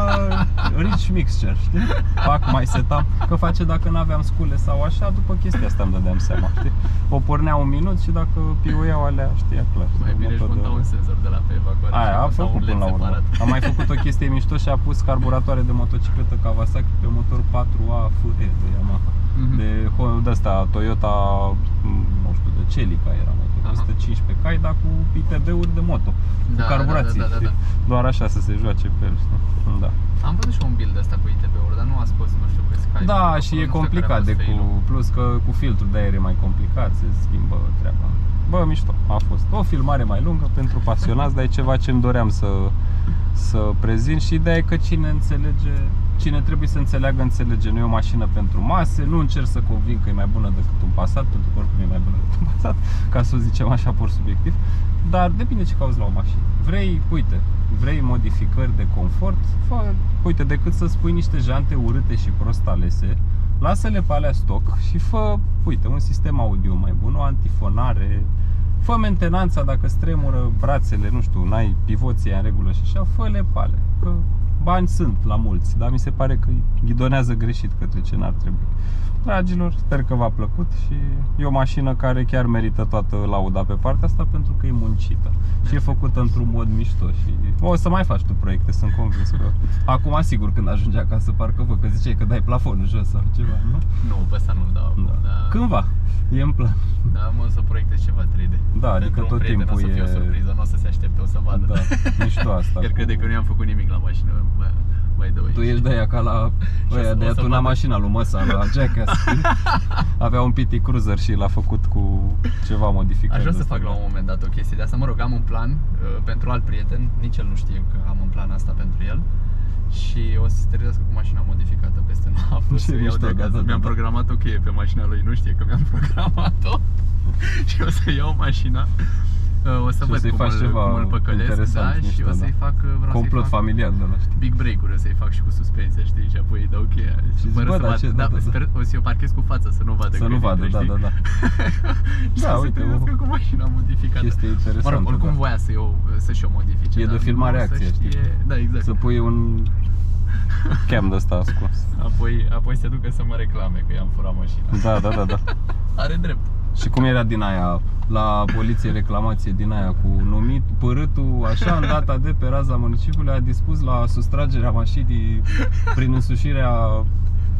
rich mixture, știi? Pac, mai setam, că face dacă n-aveam scule sau așa, după chestia asta îmi dădeam seama, știi? O pornea un minut și dacă piuiau alea, știa clar. Mai bine își monta un senzor de la pe evacuare. Aia și a monta făcut un până LED la urmă. separat. A mai făcut o chestie mișto și a pus carburatoare de motocicletă Kawasaki pe motor 4A FE de Yamaha. De asta Toyota, nu știu, de Celica era motor, Aha. 115 cai, dar cu ITB-uri de moto, cu carburație, da. știi? Doar așa să se joace pe el, știi? Da. Am văzut și un build ăsta cu ITB-uri, dar nu a scos, nu știu, pe Sky. Da, Acolo și nu e știu care a complicat fost de cu, fail-ul. plus că cu filtrul de aer e mai complicat, se schimbă treaba. Bă, mișto, a fost o filmare mai lungă pentru pasionați, dar e ceva ce îmi doream să prezint și ideea e că cine trebuie să înțeleagă, înțelege. Nu e o mașină pentru mase, nu încerc să convin că e mai bună decât un Passat, pentru că oricum e mai bună decât un Passat, ca să o zicem așa pur subiectiv, dar depinde ce cauți la o mașină. Vrei modificări de confort, uite, decât să spui niște jante urâte și prost alese, lasă-le pe alea stock și fă, uite, un sistem audio mai bun, o antifonare, Fă mentenanța, dacă stremură brațele, nu știu, n-ai pivoții în regulă și așa, fă-le pe alea. Că bani sunt la mulți, dar mi se pare că ghidonează greșit către ce n-ar trebui. Dragilor, sper că v-a plăcut și e o mașină care chiar merită toată lauda pe partea asta pentru că e muncită și e făcută într-un mod mișto și o să mai faci tu proiecte, sunt convins că acum sigur când ajungi acasă parcă văd că ziceai că dai plafonul jos sau ceva, nu? Nu, pe asta nu-l dau. Da. Dar... Cândva, e în plan. Da, mă, să proiectez ceva 3D. Da, adică Pentru un tot prieten timpul o să fie o surpriză, nu o să se aștepte, o să vadă. Da, mișto asta. Chiar crede că nu i-am făcut nimic la mașină, by the way. Tu ești de-aia ca la ăia de-aia tuna mașina lui Măsa, la Jackass. Avea un PT Cruiser și l-a făcut cu ceva modificări. Aș vrea să de fac astea. la un moment dat o chestie de asta. Mă rog, am un plan pentru alt prieten, nici el nu știe că am un plan asta pentru el. Și o să se trezească cu mașina modificată peste noapte. Ce mișto, da. Mi-am programat o cheie pe mașina lui, nu știe că mi-am programat-o. Și o să iau mașina. O să Și văd să-i cum faci ceva îl păcălesc, interesant, da, și mișto, o să-i da. fac, vreau Complot să-i fac familial de la știi. big break-uri, să-i fac și cu suspensie, știi, și apoi îi dau cheia. Și zici, fără bă, să dar vadă, ce, da, da. sper, o să-i o parchez cu fața, să nu vadă. Să că nu intră, vadă, da, știi? da, da. Și Da, să uite, se trezească cu mașina modificată. Chestie interesantă. Mă rog, oricum da. voia să-și o modifice. E de dar filmare nu să acție, știi? știe- Da, exact. Să pui un cam de ăsta ascuns. Apoi se ducă să mă reclame că i-am furat mașina. Da, da, da, da. Are drept. Și cum era din aia, la poliție reclamație din aia cu numit, părâtul așa în data de pe raza municipiului a dispus la sustragerea mașinii prin însușirea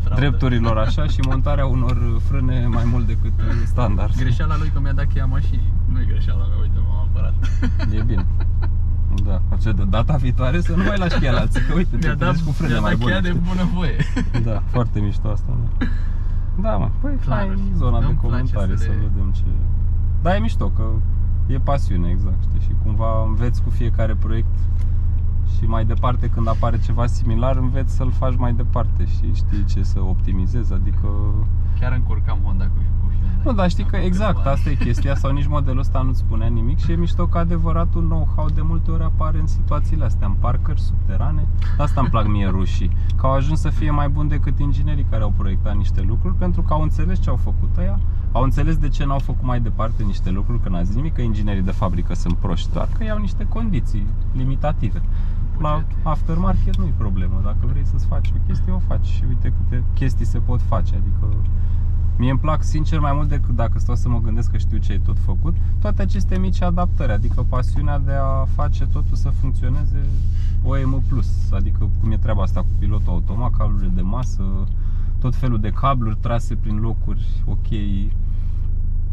Fraudă. drepturilor așa și montarea unor frâne mai mult decât standard. Greșeala lui că mi-a dat cheia mașinii. Nu-i greșeala mea, uite, m-am apărat. E bine. Da, face de data viitoare să nu mai lași cheia la alții, că uite, te trezi cu frâne mai bune. cheia de bunăvoie. Da, foarte mișto asta, da. Da, mă, păi Planuri. hai în zona Îmi de place comentarii să vedem ce... Da, e mișto, că e pasiune, exact, știi, și cumva înveți cu fiecare proiect și mai departe când apare ceva similar înveți să-l faci mai departe și știi ce să optimizezi, adică... Chiar încurcam Honda cu Hyundai. Nu, dar știi că Acum exact, câteva asta e chestia sau nici modelul ăsta nu-ți spunea nimic și e mișto că adevăratul know-how de multe ori apare în situațiile astea, în parcări subterane. Asta îmi plac mie rușii, că au ajuns să fie mai buni decât inginerii care au proiectat niște lucruri pentru că au înțeles ce au făcut ăia, au înțeles de ce n-au făcut mai departe niște lucruri, că n-a zis nimic că inginerii de fabrică sunt proști, doar că iau niște condiții limitative. La Buget. aftermarket nu e problemă, dacă vrei să-ți faci o chestie, o faci și uite câte chestii se pot face, adică mie îmi plac sincer mai mult decât dacă stau să mă gândesc că știu ce ai tot făcut, toate aceste mici adaptări, adică pasiunea de a face totul să funcționeze OEM+, adică cum e treaba asta cu pilotul automat, cablurile de masă, tot felul de cabluri trase prin locuri, ok,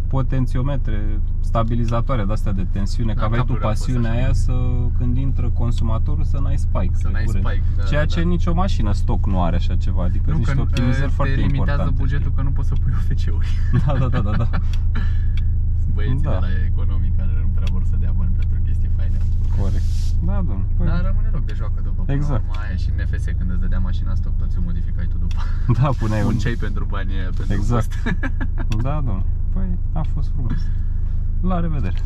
potențiometre, stabilizatoare de-astea de tensiune, Da, că aveai tu cablurile au fost pasiunea așa. aia să, când intră consumatorul, să n-ai spike Să pe n-ai curent. spike, da, Ceea ce da. nicio mașină stock nu are așa ceva, adică Nu, niște că optimizări foarte te limitează importante. bugetul că nu poți să pui OFC-uri. Da, da, da, da, da. Băieții Da. de la economic care nu prea vor să dea bani pentru chestii faine. Corect. Da, domnule. Păi, Dar rămâne loc de joacă după. Până Exact. la urmă, aia și în NFS când îți dădea mașina stock, tot ți-o modificai tu după. da, puneai un... Munceai pentru banii aia, pentru Exact. cost. Da, domnule. Păi, a fost frumos. La revedere.